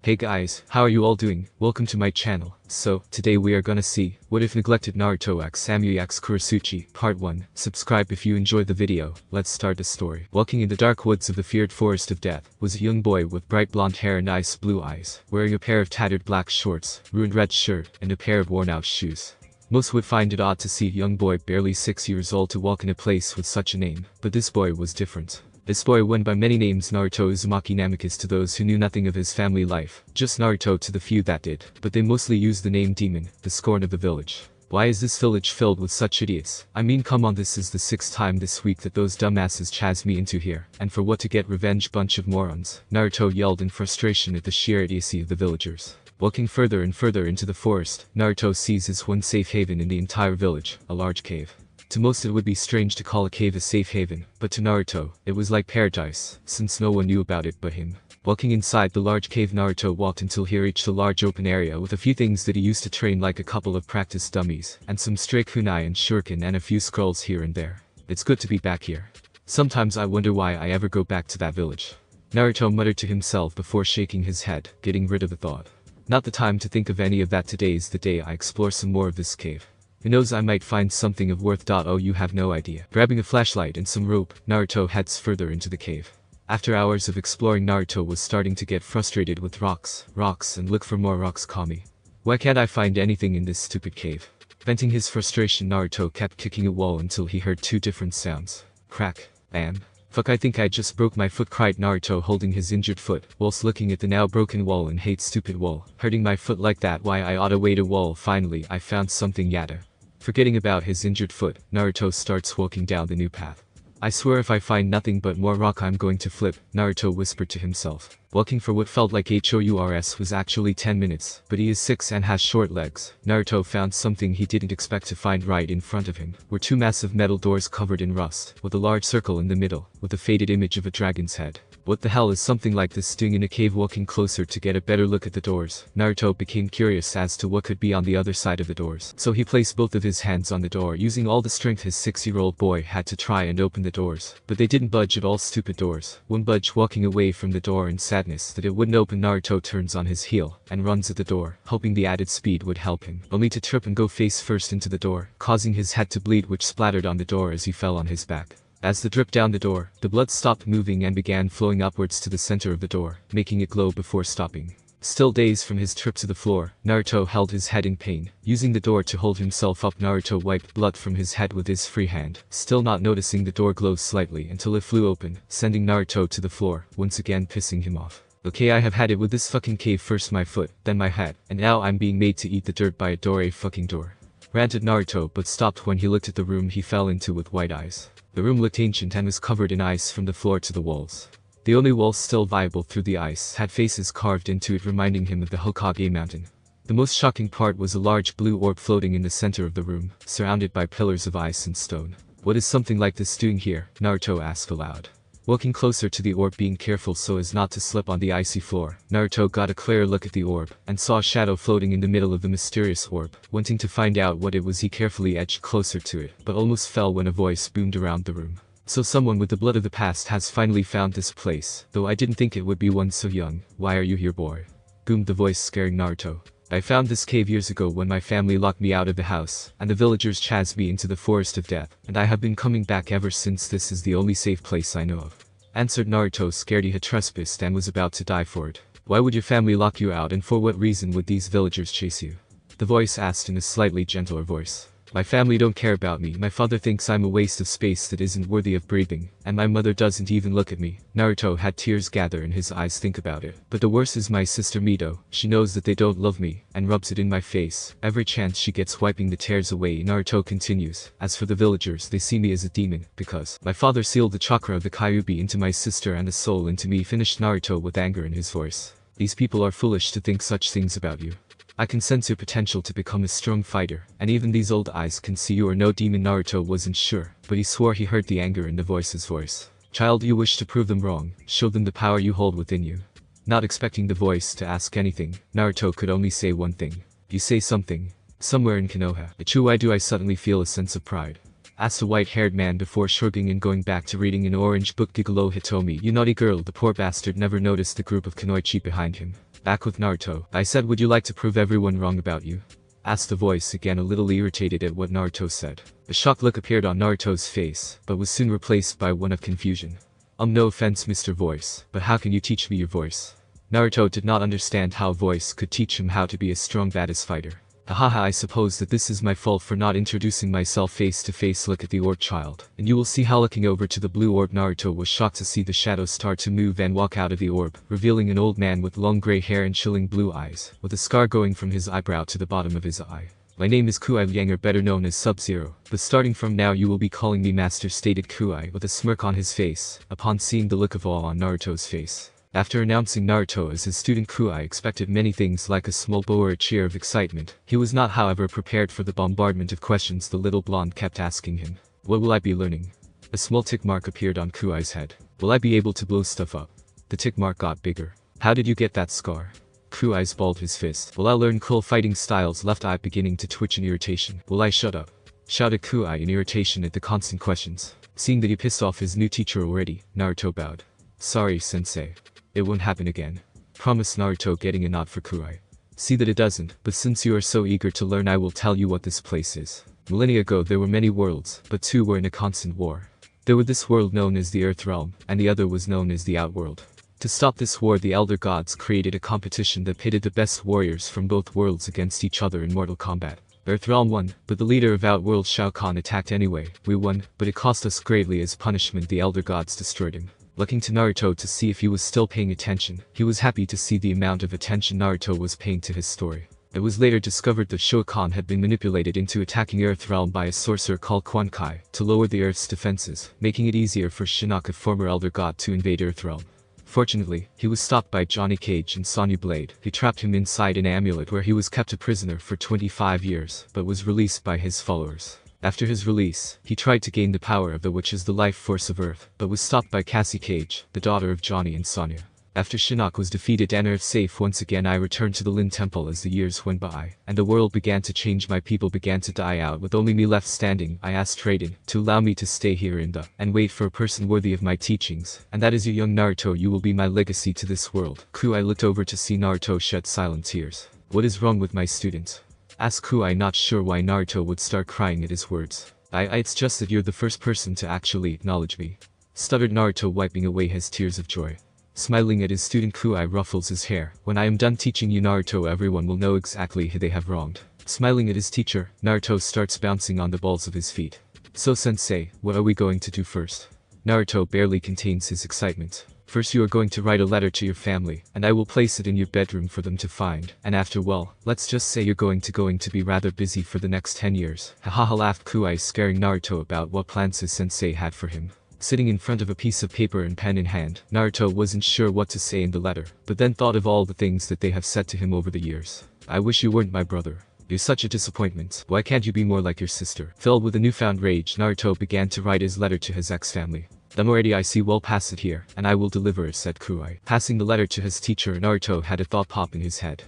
Hey guys, how are you all doing? Welcome to my channel. So, today we are gonna see, what if neglected Naruto x Samui x Kurotsuchi, part 1. Subscribe if you enjoyed the video. Let's start the story. Walking in the dark woods of the feared forest of death, was a young boy with bright blonde hair and ice blue eyes, wearing a pair of tattered black shorts, ruined red shirt, and a pair of worn out shoes. Most would find it odd to see a young boy barely 6 years old to walk in a place with such a name, but this boy was different. This boy went by many names: Naruto Uzumaki, Namikaze to those who knew nothing of his family life, just Naruto to the few that did, but they mostly used the name Demon, the scorn of the village. Why is this village filled with such idiots? I mean, come on, this is the 6th time this week that those dumbasses chased me into here, and for what? To get revenge, bunch of morons. Naruto yelled in frustration at the sheer idiocy of the villagers. Walking further and further into the forest, Naruto sees his one safe haven in the entire village, a large cave. To most it would be strange to call a cave a safe haven, but to Naruto, it was like paradise, since no one knew about it but him. Walking inside the large cave, Naruto walked until he reached a large open area with a few things that he used to train, like a couple of practice dummies, and some stray kunai and shuriken and a few scrolls here and there. It's good to be back here. Sometimes I wonder why I ever go back to that village. Naruto muttered to himself before shaking his head, getting rid of the thought. Not the time to think of any of that. Today's the day I explore some more of this cave. Who knows, I might find something of worth. Oh, you have no idea. Grabbing a flashlight and some rope, Naruto heads further into the cave. After hours of exploring, Naruto was starting to get frustrated with rocks, and look for more rocks. Kami. Why can't I find anything in this stupid cave? Venting his frustration, Naruto kept kicking a wall until he heard two different sounds. Crack. Bam. Fuck, I think I just broke my foot, cried Naruto, holding his injured foot, whilst looking at the now broken wall and hate stupid wall. Hurting my foot like that? Why, I oughta wait a wall. Finally, I found something. Yada. Forgetting about his injured foot, Naruto starts walking down the new path. I swear if I find nothing but more rock I'm going to flip, Naruto whispered to himself. Walking for what felt like hours was actually 10 minutes, but he is 6 and has short legs. Naruto found something he didn't expect to find. Right in front of him were two massive metal doors covered in rust, with a large circle in the middle, with a faded image of a dragon's head. What the hell is something like this doing in a cave? Walking closer to get a better look at the doors, Naruto became curious as to what could be on the other side of the doors. So he placed both of his hands on the door, using all the strength his 6-year-old boy had to try and open the doors. But they didn't budge at all. Stupid doors wouldn't budge. Walking away from the door in sadness that it wouldn't open, Naruto turns on his heel and runs at the door, hoping the added speed would help him, only to trip and go face first into the door, causing his head to bleed, which splattered on the door as he fell on his back. As the drip down the door, the blood stopped moving and began flowing upwards to the center of the door, making it glow before stopping. Still dazed from his trip to the floor, Naruto held his head in pain. Using the door to hold himself up, Naruto wiped blood from his head with his free hand, still not noticing the door glow slightly until it flew open, sending Naruto to the floor, once again pissing him off. Okay, I have had it with this fucking cave. First my foot, then my head, and now I'm being made to eat the dirt by a door. A fucking door. Ranted Naruto, but stopped when he looked at the room he fell into with wide eyes. The room looked ancient and was covered in ice from the floor to the walls. The only walls still viable through the ice had faces carved into it, reminding him of the Hokage mountain. The most shocking part was a large blue orb floating in the center of the room, surrounded by pillars of ice and stone. What is something like this doing here? Naruto asked aloud. Walking closer to the orb, being careful so as not to slip on the icy floor, Naruto got a clearer look at the orb, and saw a shadow floating in the middle of the mysterious orb. Wanting to find out what it was, he carefully edged closer to it, but almost fell when a voice boomed around the room. So someone with the blood of the past has finally found this place, though I didn't think it would be one so young. Why are you here, boy? Boomed the voice, scaring Naruto. I found this cave years ago when my family locked me out of the house, and the villagers chased me into the forest of death, and I have been coming back ever since. This is the only safe place I know of. Answered Naruto, scared he had trespassed and was about to die for it. Why would your family lock you out, and for what reason would these villagers chase you? The voice asked in a slightly gentler voice. My family don't care about me. My father thinks I'm a waste of space that isn't worthy of breathing, and my mother doesn't even look at me. Naruto had tears gather in his eyes. Think about it. But the worst is my sister Mito. She knows that they don't love me, and rubs it in my face every chance she gets, wiping the tears away. Naruto continues. As for the villagers, they see me as a demon, because my father sealed the chakra of the Kyuubi into my sister and the soul into me, finished Naruto with anger in his voice. These people are foolish to think such things about you. I can sense your potential to become a strong fighter, and even these old eyes can see you are no demon. Naruto wasn't sure, but he swore he heard the anger in the voice's voice. Child, you wish to prove them wrong. Show them the power you hold within you. Not expecting the voice to ask anything, Naruto could only say one thing. You say something. Somewhere in Konoha. Why do I suddenly feel a sense of pride? Asked the white-haired man before shrugging and going back to reading an orange book. Gigolo Hitomi, you naughty girl. The poor bastard never noticed the group of kunoichi behind him. Back with Naruto. I said, would you like to prove everyone wrong about you? Asked the voice again, a little irritated at what Naruto said. A shocked look appeared on Naruto's face, but was soon replaced by one of confusion. No offense, Mr. Voice, but how can you teach me your voice? Naruto did not understand how voice could teach him how to be a strong badass fighter. Hahaha, I suppose that this is my fault for not introducing myself face to face. Look at the orb, child, and you will see how. Looking over to the blue orb, Naruto was shocked to see the shadow start to move and walk out of the orb, revealing an old man with long gray hair and chilling blue eyes, with a scar going from his eyebrow to the bottom of his eye. My name is Kuai Lianger, better known as Sub-Zero, but starting from now you will be calling me Master, stated Kuai with a smirk on his face, upon seeing the look of awe on Naruto's face. After announcing Naruto as his student, Kuai expected many things like a small bow or a cheer of excitement. He was not, however, prepared for the bombardment of questions the little blonde kept asking him. What will I be learning? A small tick mark appeared on Kuai's head. Will I be able to blow stuff up? The tick mark got bigger. How did you get that scar? Kuai balled his fist. Will I learn cool fighting styles? Left eye beginning to twitch in irritation. Will I shut up? Shouted Kuai in irritation at the constant questions. Seeing that he pissed off his new teacher already, Naruto bowed. Sorry, sensei. It won't happen again. Promised Naruto, getting a nod for Kuai. See that it doesn't, but since you are so eager to learn, I will tell you what this place is. Millennia ago there were many worlds, but two were in a constant war. There was this world known as the Earth Realm, and the other was known as the Outworld. To stop this war, the Elder Gods created a competition that pitted the best warriors from both worlds against each other in mortal combat. Earthrealm won, but the leader of Outworld, Shao Kahn, attacked anyway. We won, but it cost us greatly. As punishment, the Elder Gods destroyed him. Looking to Naruto to see if he was still paying attention, he was happy to see the amount of attention Naruto was paying to his story. It was later discovered that Shao Kahn had been manipulated into attacking Earthrealm by a sorcerer called Quan Kai to lower the Earth's defenses, making it easier for Shinnok, a former Elder God, to invade Earthrealm. Fortunately, he was stopped by Johnny Cage and Sonya Blade. He trapped him inside an amulet where he was kept a prisoner for 25 years, but was released by his followers. After his release, he tried to gain the power of the which is the life force of Earth, but was stopped by Cassie Cage, the daughter of Johnny and Sonya. After Shinnok was defeated and Earth safe once again, I returned to the Lin Temple. As the years went by, and the world began to change, my people began to die out with only me left standing. I asked Raiden to allow me to stay here and wait for a person worthy of my teachings, and that is you, young Naruto. You will be my legacy to this world. Kuai looked over to see Naruto shed silent tears. What is wrong with my student? Asked Kuai, not sure why Naruto would start crying at his words. It's just that you're the first person to actually acknowledge me. Stuttered Naruto, wiping away his tears of joy. Smiling at his student, Kuai ruffles his hair. When I am done teaching you, Naruto, everyone will know exactly who they have wronged. Smiling at his teacher, Naruto starts bouncing on the balls of his feet. So sensei, what are we going to do first? Naruto barely contains his excitement. First you are going to write a letter to your family, and I will place it in your bedroom for them to find, and after, well, let's just say you're going to be rather busy for the next 10 years. Hahaha, laughed Kuai, scaring Naruto about what plans his sensei had for him. Sitting in front of a piece of paper and pen in hand, Naruto wasn't sure what to say in the letter, but then thought of all the things that they have said to him over the years. I wish you weren't my brother. You're such a disappointment. Why can't you be more like your sister? Filled with a newfound rage, Naruto began to write his letter to his ex-family. I'm already, I see, well, pass it here, and I will deliver it, said Kuai. Passing the letter to his teacher, Naruto had a thought pop in his head.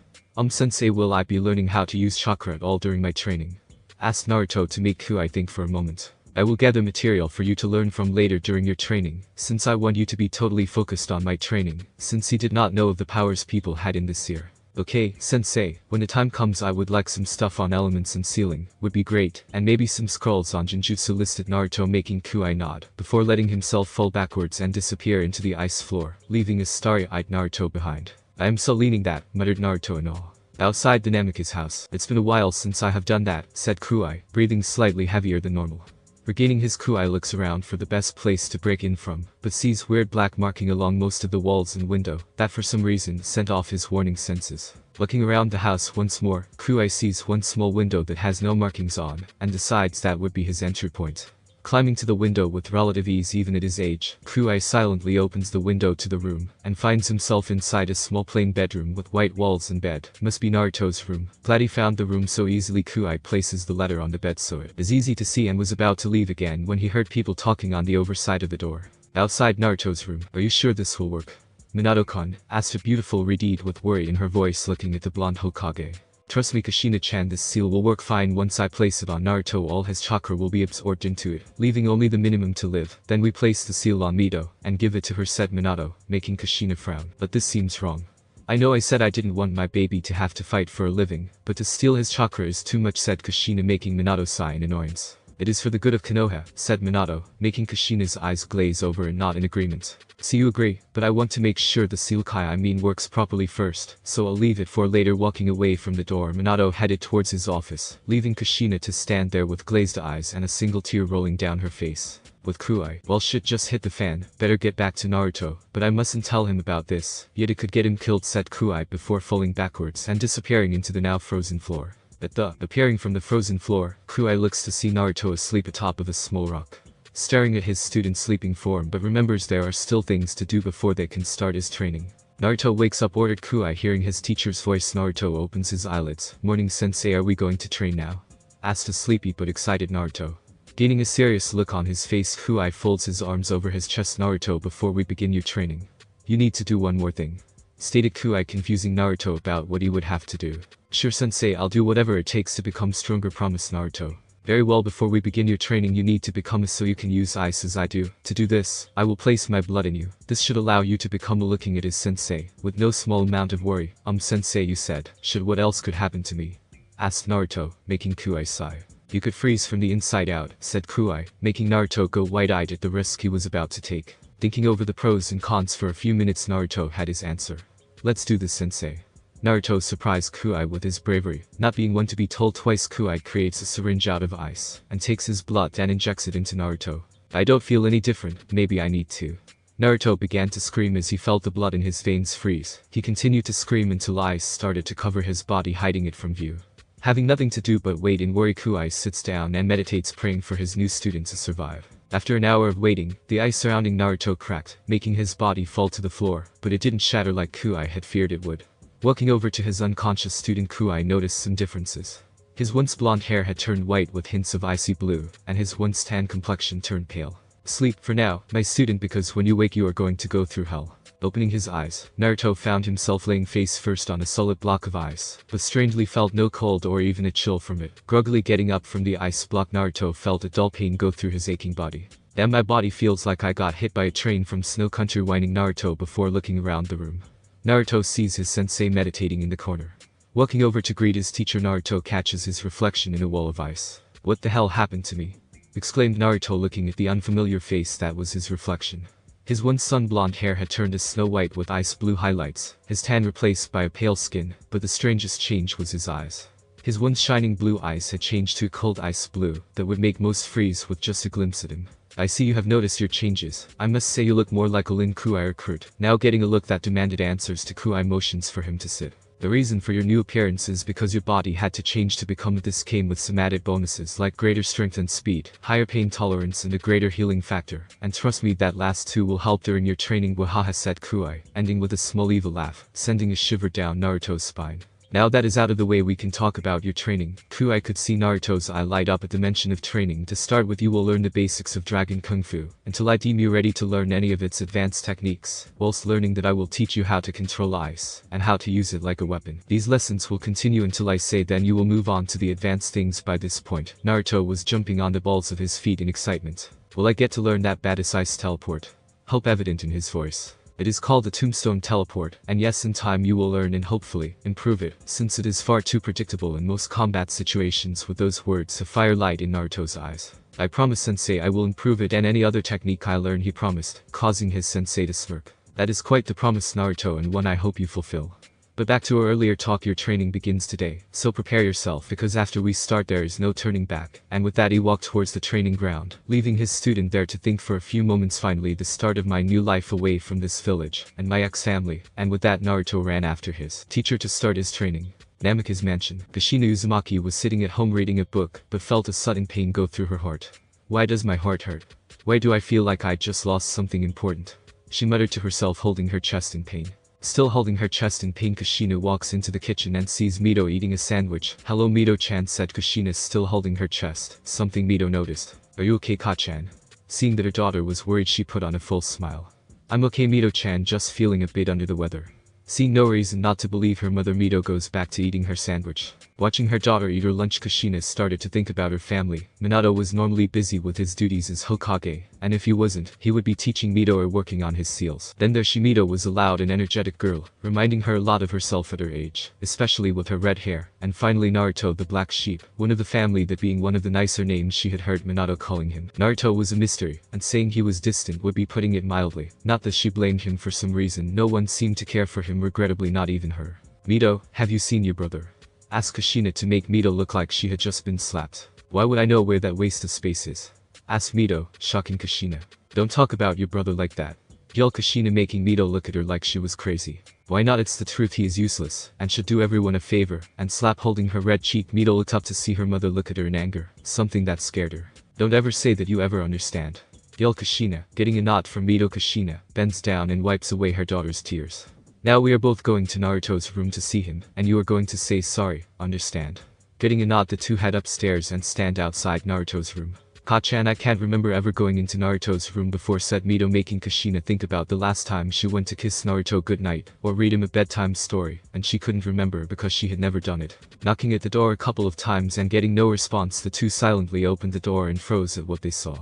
Sensei, will I be learning how to use chakra at all during my training? Asked Naruto to make Kuai think for a moment. I will gather material for you to learn from later during your training, since I want you to be totally focused on my training, since he did not know of the powers people had in this sphere. Okay, sensei, when the time comes I would like some stuff on elements and sealing, would be great, and maybe some scrolls on Genjutsu, listed Naruto, making Kuai nod, before letting himself fall backwards and disappear into the ice floor, leaving a starry-eyed Naruto behind. I am so leaning that, muttered Naruto in awe. Outside the Namikaze house. It's been a while since I have done that, said Kuai, breathing slightly heavier than normal. Regaining his Kuai looks around for the best place to break in from, but sees weird black marking along most of the walls and window, that for some reason sent off his warning senses. Looking around the house once more, Kuai sees one small window that has no markings on, and decides that would be his entry point. Climbing to the window with relative ease even at his age, Kuai silently opens the window to the room, and finds himself inside a small plain bedroom with white walls and bed. Must be Naruto's room. Glad he found the room so easily, Kuai places the letter on the bed so it is easy to see, and was about to leave again when he heard people talking on the overside of the door. Outside Naruto's room. Are you sure this will work? Minato-kun, asked a beautiful Redeed with worry in her voice, looking at the blonde Hokage. Trust me, Kushina-chan, this seal will work fine. Once I place it on Naruto, all his chakra will be absorbed into it, leaving only the minimum to live. Then we place the seal on Mito, and give it to her, said Minato, making Kushina frown. But this seems wrong. I know I said I didn't want my baby to have to fight for a living, but to steal his chakra is too much, said Kushina, making Minato sigh in annoyance. It is for the good of Konoha, said Minato, making Kushina's eyes glaze over and nod in agreement. See, you agree, but I want to make sure the sealkai works properly first, so I'll leave it for later. Walking away from the door, Minato headed towards his office, leaving Kushina to stand there with glazed eyes and a single tear rolling down her face. With Kuai, well, shit just hit the fan, better get back to Naruto, but I mustn't tell him about this, yet it could get him killed, said Kuai before falling backwards and disappearing into the now frozen floor. Appearing from the frozen floor, Kuai looks to see Naruto asleep atop of a small rock, staring at his student's sleeping form, but remembers there are still things to do before they can start his training. Naruto wakes up, ordered Kuai. Hearing his teacher's voice, Naruto opens his eyelids. Morning, sensei, are we going to train now? Asked a sleepy but excited Naruto. Gaining a serious look on his face, Kuai folds his arms over his chest. Naruto, before we begin your training, you need to do one more thing, stated Kuai, confusing Naruto about what he would have to do. Sure sensei, I'll do whatever it takes to become stronger, promised Naruto. Very well, before we begin your training you need to become a so you can use ice as I do. To do this, I will place my blood in you. This should allow you to become a. Looking at his sensei, with no small amount of worry. Sensei, you said, should what else could happen to me? Asked Naruto, making Kuai sigh. You could freeze from the inside out, said Kuai, making Naruto go wide-eyed at the risk he was about to take. Thinking over the pros and cons for a few minutes, Naruto had his answer. Let's do this, sensei. Naruto surprised Kuai with his bravery. Not being one to be told twice, Kuai creates a syringe out of ice and takes his blood and injects it into Naruto. I don't feel any different, maybe I need to. Naruto began to scream as he felt the blood in his veins freeze. He continued to scream until ice started to cover his body, hiding it from view. Having nothing to do but wait in worry, Kuai sits down and meditates, praying for his new student to survive. After an hour of waiting, the ice surrounding Naruto cracked, making his body fall to the floor, but it didn't shatter like Kuai had feared it would. Walking over to his unconscious student, Kuai noticed some differences. His once blonde hair had turned white with hints of icy blue, and his once tan complexion turned pale. Sleep for now, my student, because when you wake you are going to go through hell. Opening his eyes, Naruto found himself laying face first on a solid block of ice, but strangely felt no cold or even a chill from it. Groggily getting up from the ice block, Naruto felt a dull pain go through his aching body. Damn, my body feels like I got hit by a train from Snow Country, whining Naruto before looking around the room. Naruto sees his sensei meditating in the corner. Walking over to greet his teacher, Naruto catches his reflection in a wall of ice. What the hell happened to me? Exclaimed Naruto, looking at the unfamiliar face that was his reflection. His once sun-blonde hair had turned to snow white with ice blue highlights, his tan replaced by a pale skin, but the strangest change was his eyes. His once shining blue eyes had changed to a cold ice blue that would make most freeze with just a glimpse at him. I see you have noticed your changes. I must say you look more like a Lin Kuai recruit. Now getting a look that demanded answers to Kuai motions for him to sit. The reason for your new appearance is because your body had to change to become. This came with some added bonuses like greater strength and speed, higher pain tolerance and a greater healing factor. And trust me, that last two will help during your training, wahaha, said Kuai, ending with a small evil laugh, sending a shiver down Naruto's spine. Now that is out of the way, we can talk about your training. Kuai could see Naruto's eye light up at the mention of training. To start with, you will learn the basics of Dragon Kung Fu, until I deem you ready to learn any of its advanced techniques, whilst learning that I will teach you how to control ice, and how to use it like a weapon. These lessons will continue until I say, then you will move on to the advanced things. By this point, Naruto was jumping on the balls of his feet in excitement. Will I get to learn that badass ice teleport? Hope evident in his voice. It is called the Tombstone Teleport, and yes, in time you will learn and hopefully improve it, since it is far too predictable in most combat situations. With those words, a fire light in Naruto's eyes. I promise, sensei, I will improve it and any other technique I learn, he promised, causing his sensei to smirk. That is quite the promise, Naruto, and one I hope you fulfill. But back to our earlier talk, your training begins today, so prepare yourself, because after we start there is no turning back. And with that he walked towards the training ground, leaving his student there to think for a few moments. Finally, the start of my new life away from this village, and my ex-family. And with that Naruto ran after his teacher to start his training. Namikaze mansion. Kushina Uzumaki was sitting at home reading a book, but felt a sudden pain go through her heart. Why does my heart hurt? Why do I feel like I just lost something important? She muttered to herself, holding her chest in pain. Still holding her chest in pain, Kushina walks into the kitchen and sees Mito eating a sandwich. Hello, Mito-chan, said Kushina, still holding her chest, something Mito noticed. Are you okay, Ka-chan? Seeing that her daughter was worried, she put on a full smile. I'm okay, Mito-chan, just feeling a bit under the weather. Seeing no reason not to believe her mother, Mito goes back to eating her sandwich. Watching her daughter eat her lunch, Kushina started to think about her family. Minato was normally busy with his duties as Hokage, and if he wasn't, he would be teaching Mito or working on his seals. Then there Mito was a loud and energetic girl, reminding her a lot of herself at her age, especially with her red hair. And finally Naruto the black sheep, one of the family, that being one of the nicer names she had heard Minato calling him. Naruto was a mystery, and saying he was distant would be putting it mildly. Not that she blamed him for some reason, no one seemed to care for him, regrettably not even her. Mito, have you seen your brother? Asked Kushina to make Mito look like she had just been slapped. Why would I know where that waste of space is? Asked Mito, shocking Kushina. Don't talk about your brother like that. Yelled Kushina, making Mito look at her like she was crazy. Why not? It's the truth, he is useless, and should do everyone a favor, and slap. Holding her red cheek, Mito looked up to see her mother look at her in anger, something that scared her. Don't ever say that you ever understand. Yelled Kushina, getting a nod from Mito. Kushina bends down and wipes away her daughter's tears. Now we are both going to Naruto's room to see him, and you are going to say sorry, understand? Getting a nod, the two head upstairs and stand outside Naruto's room. Ka-chan, I can't remember ever going into Naruto's room before, said Mito, making Kushina think about the last time she went to kiss Naruto goodnight, or read him a bedtime story, and she couldn't remember because she had never done it. Knocking at the door a couple of times and getting no response, the two silently opened the door and froze at what they saw.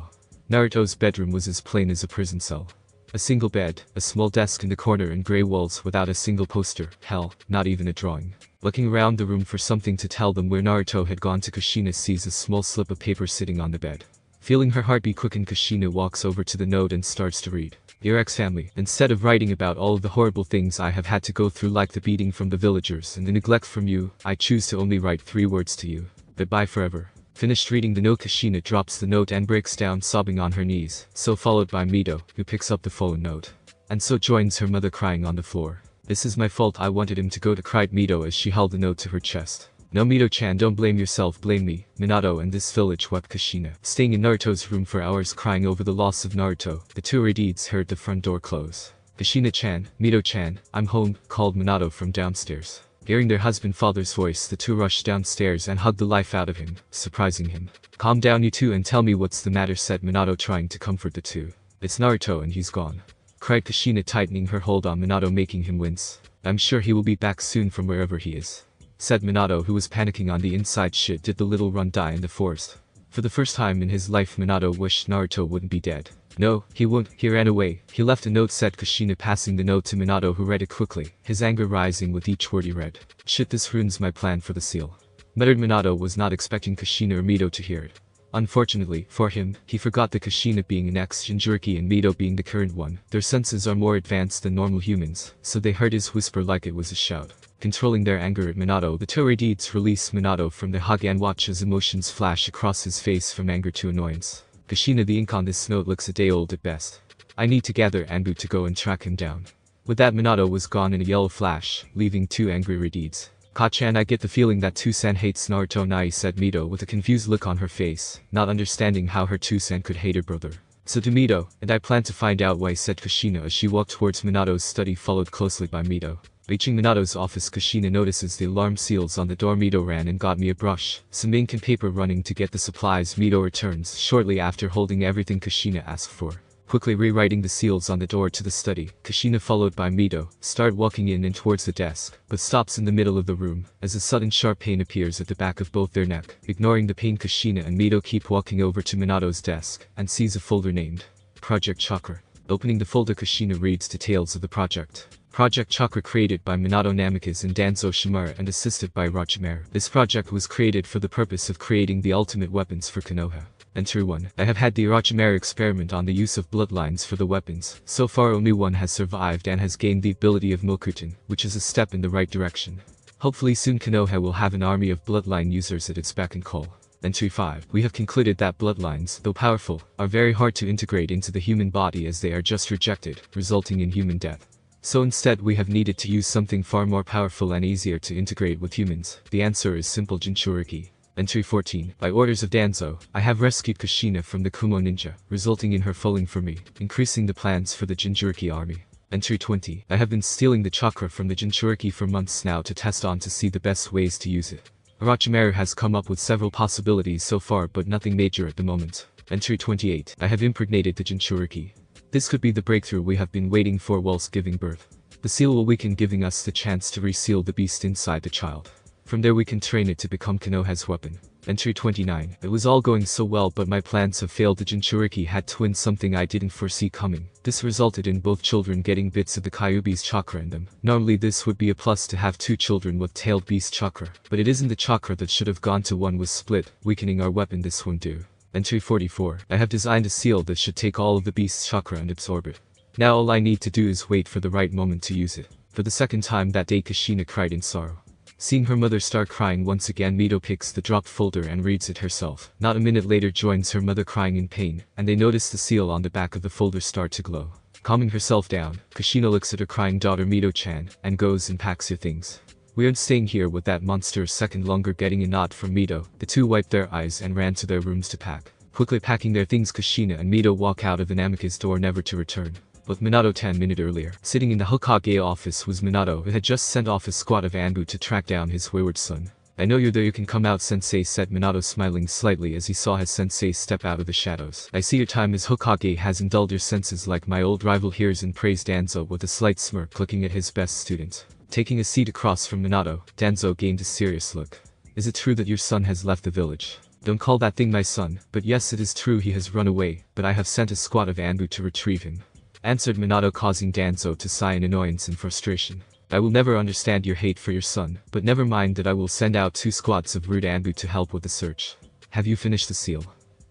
Naruto's bedroom was as plain as a prison cell. A single bed, a small desk in the corner, and gray walls without a single poster, hell, not even a drawing. Looking around the room for something to tell them where Naruto had gone to, Kushina sees a small slip of paper sitting on the bed. Feeling her heartbeat quicken, Kushina walks over to the note and starts to read. Dear ex-family, instead of writing about all of the horrible things I have had to go through, like the beating from the villagers and the neglect from you, I choose to only write 3 words to you. Goodbye forever. Finished reading the note, Kushina drops the note and breaks down sobbing on her knees, so followed by Mito, who picks up the fallen note. And so joins her mother crying on the floor. This is my fault, I wanted him to go to, cried Mito as she held the note to her chest. No, Mito-chan, don't blame yourself, blame me, Minato and this village, wept Kushina. Staying in Naruto's room for hours crying over the loss of Naruto, the two Raids heard the front door close. Kushina-chan, Mito-chan, I'm home, called Minato from downstairs. Hearing their husband-father's voice, the two rushed downstairs and hugged the life out of him, surprising him. Calm down you two and tell me what's the matter, said Minato, trying to comfort the two. It's Naruto and he's gone, cried Kushina, tightening her hold on Minato, making him wince. I'm sure he will be back soon from wherever he is, said Minato, who was panicking on the inside. Shit, did the little run die in the forest? For the first time in his life, Minato wished Naruto wouldn't be dead. No, he won't, he ran away. He left a note, said Kushina, passing the note to Minato, who read it quickly, his anger rising with each word he read. Shit, this ruins my plan for the seal, muttered Minato, was not expecting Kushina or Mito to hear it. Unfortunately for him, he forgot that Kushina being an ex-Jinchuriki and Mito being the current one, their senses are more advanced than normal humans, so they heard his whisper like it was a shout. Controlling their anger at Minato, the two Raids release Minato from the hug and watch as emotions flash across his face from anger to annoyance. Kushina, the ink on this note looks a day old at best. I need to gather Anbu to go and track him down. With that, Minato was gone in a yellow flash, leaving two angry Raids. Ka-chan, I get the feeling that Two-san hates Naruto, Nai, said Mito with a confused look on her face, not understanding how her Two-san could hate her brother. So do Mito, and I plan to find out why, said Kushina as she walked towards Minato's study, followed closely by Mito. Reaching Minato's office, Kushina notices the alarm seals on the door. Mito ran and got me a brush, some ink and paper, running to get the supplies. Mito returns shortly after, holding everything Kushina asked for. Quickly rewriting the seals on the door to the study, Kushina, followed by Mito, start walking in and towards the desk, but stops in the middle of the room, as a sudden sharp pain appears at the back of both their neck. Ignoring the pain, Kushina and Mito keep walking over to Minato's desk, and sees a folder named Project Chakra. Opening the folder, Kushina reads details of the project. Project Chakra, created by Minato Namikaze and Danzo Shimura and assisted by Orochimaru. This project was created for the purpose of creating the ultimate weapons for Konoha. Enter 1. I have had the Orochimaru experiment on the use of bloodlines for the weapons. So far only one has survived and has gained the ability of Mokuton, which is a step in the right direction. Hopefully soon Konoha will have an army of bloodline users at its beck and call. Entry 5. We have concluded that bloodlines, though powerful, are very hard to integrate into the human body as they are just rejected, resulting in human death. So instead we have needed to use something far more powerful and easier to integrate with humans. The answer is simple: Jinchuriki. Entry 14. By orders of Danzo, I have rescued Kushina from the Kumo ninja, resulting in her falling for me, increasing the plans for the Jinchuriki army. Entry 20. I have been stealing the chakra from the Jinchuriki for months now to test on to see the best ways to use it. Orochimaru has come up with several possibilities so far, but nothing major at the moment. Entry 28. I have impregnated the Jinchuriki. This could be the breakthrough we have been waiting for whilst giving birth. The seal will weaken, giving us the chance to reseal the beast inside the child. From there we can train it to become Konoha's weapon. Entry 29. It was all going so well, but my plans have failed. The Jinchuriki had twins, something I didn't foresee coming. This resulted in both children getting bits of the Kyuubi's chakra in them. Normally this would be a plus to have 2 children with tailed beast chakra, but it isn't. The chakra that should have gone to one was split, weakening our weapon. This won't do. Entry 44. I have designed a seal that should take all of the beast's chakra and absorb it. Now all I need to do is wait for the right moment to use it. For the second time that day, Kushina cried in sorrow. Seeing her mother start crying once again, Mito picks the dropped folder and reads it herself. Not a minute later joins her mother crying in pain, and they notice the seal on the back of the folder start to glow. Calming herself down, Kushina looks at her crying daughter Mito-chan, and goes and packs her things. We aren't staying here with that monster a second longer. Getting a nod from Mito, the two wiped their eyes and ran to their rooms to pack. Quickly packing their things, Kushina and Mito walk out of the Namikaze door, never to return. With Minato 10 minutes earlier, sitting in the Hokage office was Minato, who had just sent off a squad of Anbu to track down his wayward son. I know you're there, you can come out, sensei, said Minato, smiling slightly as he saw his sensei step out of the shadows. I see your time as Hokage hasn't dulled your senses like my old rival. Hears and praised Danzo with a slight smirk, looking at his best student. Taking a seat across from Minato, Danzo gained a serious look. Is it true that your son has left the village? Don't call that thing my son, but yes, it is true he has run away, but I have sent a squad of Anbu to retrieve him, answered Minato, causing Danzo to sigh in annoyance and frustration. I will never understand your hate for your son, but never mind that I will send out 2 squads of rude Anbu to help with the search. Have you finished the seal?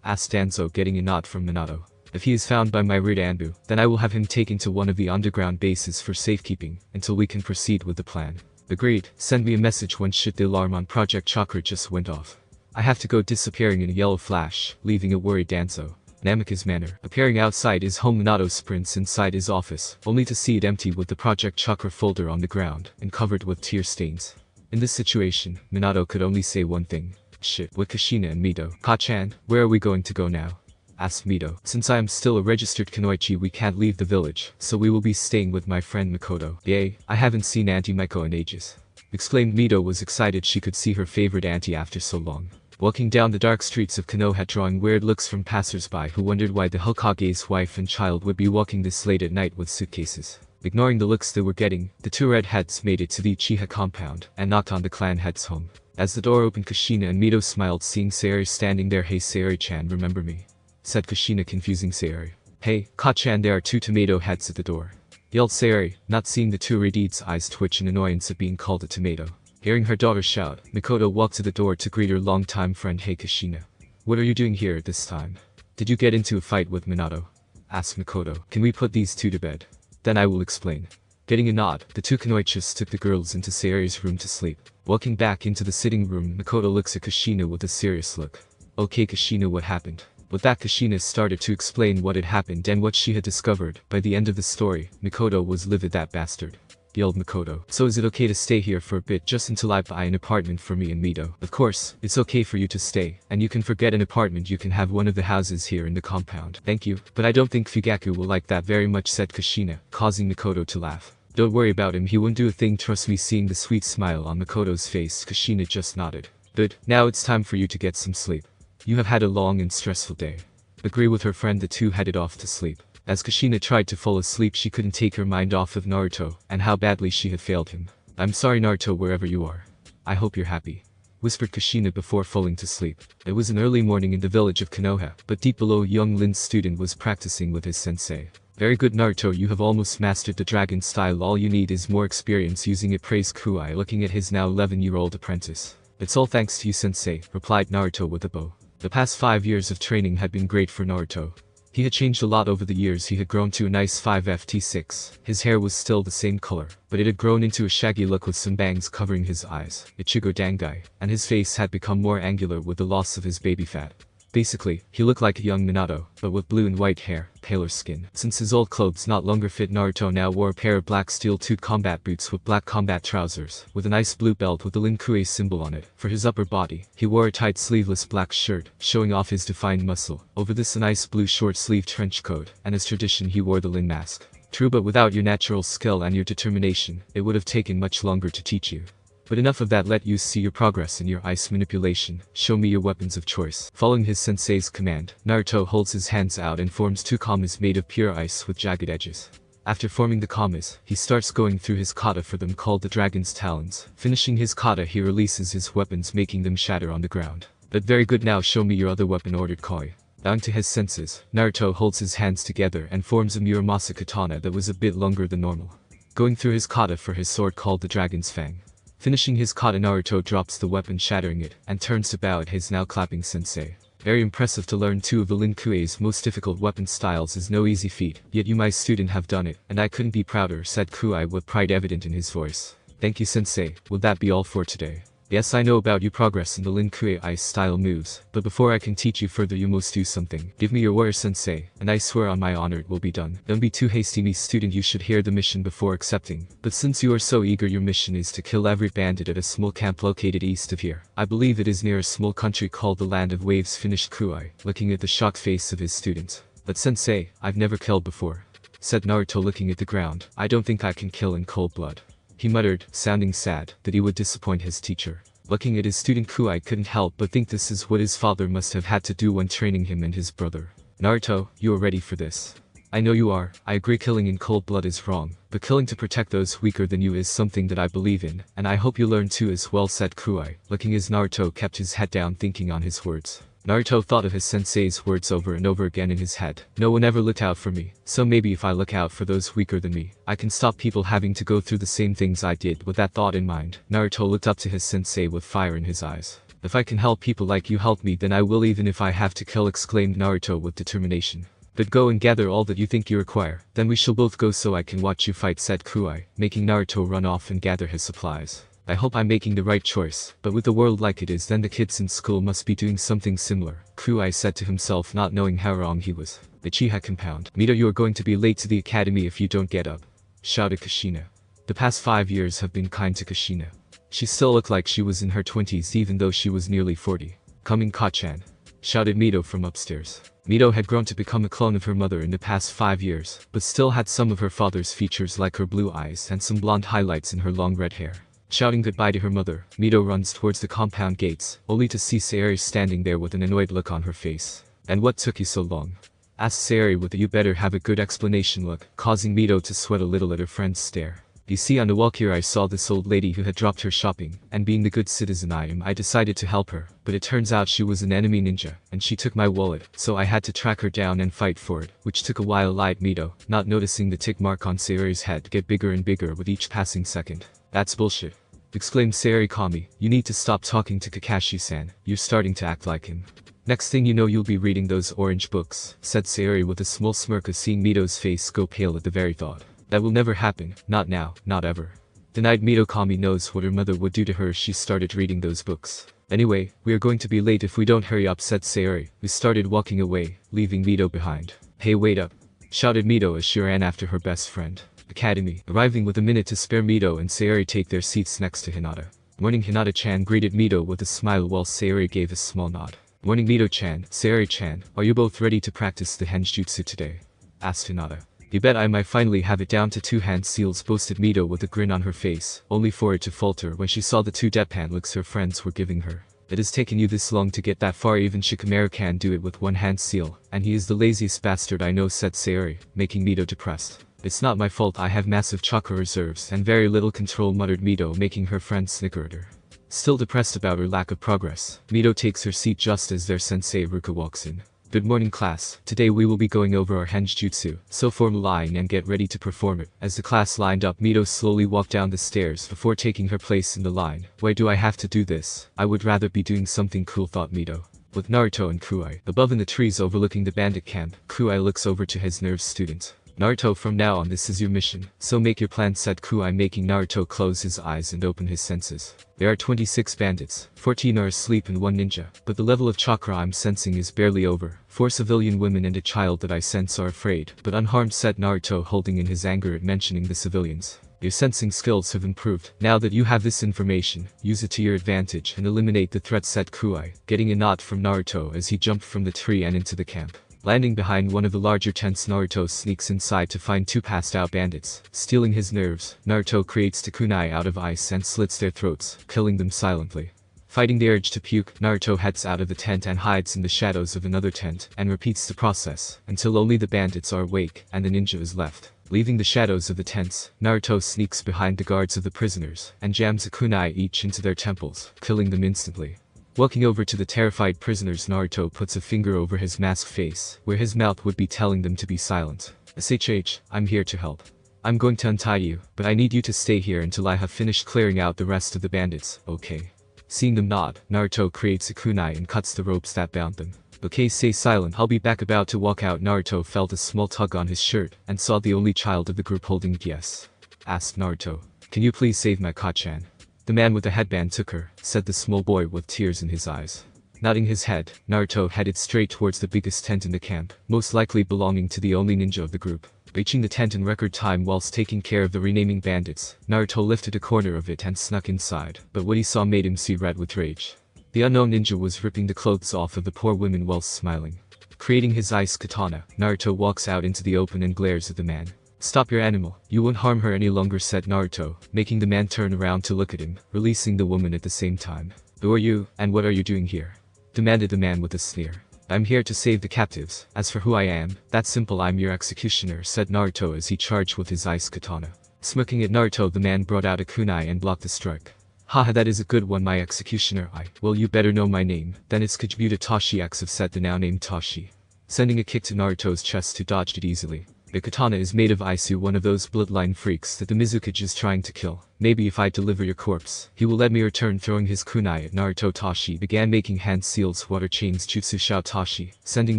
Asked Danzo, getting a nod from Minato. If he is found by my rude Anbu, then I will have him taken to one of the underground bases for safekeeping, until we can proceed with the plan. Agreed. Send me a message when shit. The alarm on Project Chakra just went off. I have to go, disappearing in a yellow flash, leaving a worried Danzo. Namikaze Manor. Appearing outside his home, Minato sprints inside his office, only to see it empty with the Project Chakra folder on the ground, and covered with tear stains. In this situation, Minato could only say one thing. Shit. With Kushina and Mito. Ka-chan, where are we going to go now? Asked Mito. Since I am still a registered kunoichi, we can't leave the village, so we will be staying with my friend Makoto. Yay, I haven't seen Auntie Maiko in ages. Exclaimed Mito, was excited she could see her favorite auntie after so long. Walking down the dark streets of Konoha, drawing weird looks from passersby who wondered why the Hokage's wife and child would be walking this late at night with suitcases. Ignoring the looks they were getting, the 2 redheads made it to the Uchiha compound, and knocked on the clan head's home. As the door opened, Kushina and Mito smiled, seeing Sayori standing there. Hey Sayori-chan, remember me? Said Kushina, confusing Sayori. Hey, Ka-chan, there are 2 tomato heads at the door. Yelled Sayori, not seeing the 2 redheads' eyes twitch in annoyance at being called a tomato. Hearing her daughter shout, Makoto walked to the door to greet her longtime friend. Hey Kushina. What are you doing here at this time? Did you get into a fight with Minato? Asked Makoto. Can we put these 2 to bed? Then I will explain. Getting a nod, the 2 kunoichis took the girls into Sayori's room to sleep. Walking back into the sitting room, Makoto looks at Kushina with a serious look. Okay Kushina, what happened? With that, Kushina started to explain what had happened and what she had discovered. By the end of the story, Makoto was livid. That bastard. Yelled Makoto. So is it okay to stay here for a bit, just until I buy an apartment for me and Mito? Of course, it's okay for you to stay, and you can forget an apartment, you can have one of the houses here in the compound. Thank you, but I don't think Fugaku will like that very much, said Kushina, causing Makoto to laugh. Don't worry about him, he won't do a thing, trust me. Seeing the sweet smile on Makoto's face, Kushina just nodded. Good, now it's time for you to get some sleep. You have had a long and stressful day. Agree with her friend, the 2 headed off to sleep. As Kushina tried to fall asleep, she couldn't take her mind off of Naruto, and how badly she had failed him. I'm sorry Naruto, wherever you are. I hope you're happy, whispered Kushina before falling to sleep. It was an early morning in the village of Konoha, but deep below, young Lin's student was practicing with his sensei. Very good Naruto, you have almost mastered the dragon style, all you need is more experience using it, praised Kuai, looking at his now 11-year-old apprentice. It's all thanks to you, sensei, replied Naruto with a bow. The past 5 years of training had been great for Naruto. He had changed a lot over the years. He had grown to a nice 5ft6. His hair was still the same color, but it had grown into a shaggy look with some bangs covering his eyes, Ichigo Dangai, and his face had become more angular with the loss of his baby fat. Basically, he looked like a young Minato, but with blue and white hair, paler skin. Since his old clothes no longer fit, Naruto now wore a pair of black steel-toed combat boots with black combat trousers, with a nice blue belt with the Lin Kuei symbol on it. For his upper body, he wore a tight sleeveless black shirt, showing off his defined muscle. Over this, a nice blue short-sleeved trench coat, and as tradition, he wore the Lin mask. True, but without your natural skill and your determination, it would have taken much longer to teach you. But enough of that, let you see your progress in your ice manipulation. Show me your weapons of choice. Following his sensei's command, Naruto holds his hands out and forms 2 kamas made of pure ice with jagged edges. After forming the kamas, he starts going through his kata for them called the dragon's talons. Finishing his kata he releases his weapons making them shatter on the ground. But very good, now show me your other weapon, ordered Koi. Bowing to his senses, Naruto holds his hands together and forms a Muramasa katana that was a bit longer than normal. Going through his kata for his sword called the dragon's fang. Finishing his kata, Naruto drops the weapon shattering it and turns to bow at his now clapping sensei. Very impressive. To learn two of the Lin Kuei's most difficult weapon styles is no easy feat, yet you my student have done it, and I couldn't be prouder, said Kuei with pride evident in his voice. Thank you sensei, will that be all for today? Yes, I know about you progress in the Lin Kuei ice style moves, but before I can teach you further you must do something. Give me your word sensei, and I swear on my honor it will be done. Don't be too hasty, me student, you should hear the mission before accepting. But since you are so eager, your mission is to kill every bandit at a small camp located east of here. I believe it is near a small country called the Land of Waves, finished Kuei, looking at the shocked face of his student. But sensei, I've never killed before, said Naruto looking at the ground. I don't think I can kill in cold blood. He muttered, sounding sad, that he would disappoint his teacher. Looking at his student, Kuei couldn't help but think this is what his father must have had to do when training him and his brother. Naruto, you are ready for this. I know you are. I agree killing in cold blood is wrong, but killing to protect those weaker than you is something that I believe in, and I hope you learn too as well, said Kuei, looking as Naruto kept his head down thinking on his words. Naruto thought of his sensei's words over and over again in his head. No one ever looked out for me, so maybe if I look out for those weaker than me, I can stop people having to go through the same things I did. With that thought in mind, Naruto looked up to his sensei with fire in his eyes. If I can help people like you help me, then I will, even if I have to kill, exclaimed Naruto with determination. But go and gather all that you think you require, then we shall both go so I can watch you fight, said Kuei, making Naruto run off and gather his supplies. I hope I'm making the right choice, but with the world like it is, then the kids in school must be doing something similar, Kuei said to himself, not knowing how wrong he was. The Chiha compound. Mito, you are going to be late to the academy if you don't get up, shouted Kushina. The past 5 years have been kind to Kushina. She still looked like she was in her 20s even though she was nearly 40. Coming, Kachan, shouted Mito from upstairs. Mito had grown to become a clone of her mother in the past 5 years, but still had some of her father's features like her blue eyes and some blonde highlights in her long red hair. Shouting goodbye to her mother, Mito runs towards the compound gates, only to see Sayori standing there with an annoyed look on her face. And what took you so long? Asked Sayori with a you better have a good explanation look, causing Mito to sweat a little at her friend's stare. You see, on the walk here I saw this old lady who had dropped her shopping, and being the good citizen I decided to help her, but it turns out she was an enemy ninja, and she took my wallet, so I had to track her down and fight for it, which took a while, lied Mito, not noticing the tick mark on Sayori's head get bigger and bigger with each passing second. That's bullshit, exclaimed Sayori calmly. You need to stop talking to Kakashi-san, you're starting to act like him. Next thing you know you'll be reading those orange books, said Sayori with a small smirk as seeing Mito's face go pale at the very thought. That will never happen, not now, not ever. Denied Mito. Kami knows what her mother would do to her if she started reading those books. Anyway, we are going to be late if we don't hurry up, said Sayori, who started walking away, leaving Mito behind. Hey, wait up, shouted Mito as she ran after her best friend. Academy. Arriving with a minute to spare, Mito and Sayori take their seats next to Hinata. Morning, Hinata-chan greeted Mito with a smile while Sayori gave a small nod. Morning, Mito-chan, Sayori-chan, are you both ready to practice the henjutsu today? Asked Hinata. You bet I might finally have it down to 2 hand seals, boasted Mito with a grin on her face, only for it to falter when she saw the 2 deadpan looks her friends were giving her. It has taken you this long to get that far, even Shikamaru can do it with 1 hand seal, and he is the laziest bastard I know, said Sayori, making Mito depressed. It's not my fault, I have massive chakra reserves and very little control, muttered Mito, making her friends snicker at her. Still depressed about her lack of progress, Mito takes her seat just as their sensei Ruka walks in. Good morning, class. Today we will be going over our henjutsu, so form a line and get ready to perform it. As the class lined up, Mito slowly walked down the stairs before taking her place in the line. Why do I have to do this? I would rather be doing something cool, thought Mito. With Naruto and Kuei above in the trees overlooking the bandit camp, Kuei looks over to his nerve student. Naruto, from now on this is your mission, so make your plan, said Kuei, making Naruto close his eyes and open his senses. There are 26 bandits, 14 are asleep and 1 ninja, but the level of chakra I'm sensing is barely over. 4 civilian women and a child that I sense are afraid, but unharmed, said Naruto, holding in his anger at mentioning the civilians. Your sensing skills have improved. Now that you have this information, use it to your advantage and eliminate the threat, said Kuei, getting a nod from Naruto as he jumped from the tree and into the camp. Landing behind one of the larger tents, Naruto sneaks inside to find 2 passed out bandits. Stealing his nerves, Naruto creates the kunai out of ice and slits their throats, killing them silently. Fighting the urge to puke, Naruto heads out of the tent and hides in the shadows of another tent, and repeats the process, until only the bandits are awake, and the ninja is left. Leaving the shadows of the tents, Naruto sneaks behind the guards of the prisoners, and jams a kunai each into their temples, killing them instantly. Walking over to the terrified prisoners, Naruto puts a finger over his masked face, where his mouth would be telling them to be silent. "SHH, I'm here to help. I'm going to untie you, but I need you to stay here until I have finished clearing out the rest of the bandits, okay?" Seeing them nod, Naruto creates a kunai and cuts the ropes that bound them. "Okay, stay silent, I'll be back." About to walk out, Naruto felt a small tug on his shirt, and saw the only child of the group holding it. "Yes?" asked Naruto. "Can you please save my Ka-chan?" "The man with the headband took her," said the small boy with tears in his eyes. Nodding his head, Naruto headed straight towards the biggest tent in the camp, most likely belonging to the only ninja of the group. Reaching the tent in record time whilst taking care of the renaming bandits, Naruto lifted a corner of it and snuck inside, but what he saw made him see red with rage. The unknown ninja was ripping the clothes off of the poor women whilst smiling. Creating his ice katana, Naruto walks out into the open and glares at the man. "Stop your animal, you won't harm her any longer," said Naruto, making the man turn around to look at him, releasing the woman at the same time. "Who are you, and what are you doing here?" demanded the man with a sneer. "I'm here to save the captives. As for who I am, that's simple, I'm your executioner," said Naruto as he charged with his ice katana. Smirking at Naruto, the man brought out a kunai and blocked the strike. "Haha, that is a good one, my executioner. Well, you better know my name, then it's Kajibuta Tashi X, said the now named Tashi, sending a kick to Naruto's chest to dodge it easily. The katana is made of Isu, one of those bloodline freaks that the Mizukage is trying to kill. "Maybe if I deliver your corpse, he will let me return." Throwing his kunai at Naruto, Tashi began making hand seals water chains jutsu Shao Tashi, sending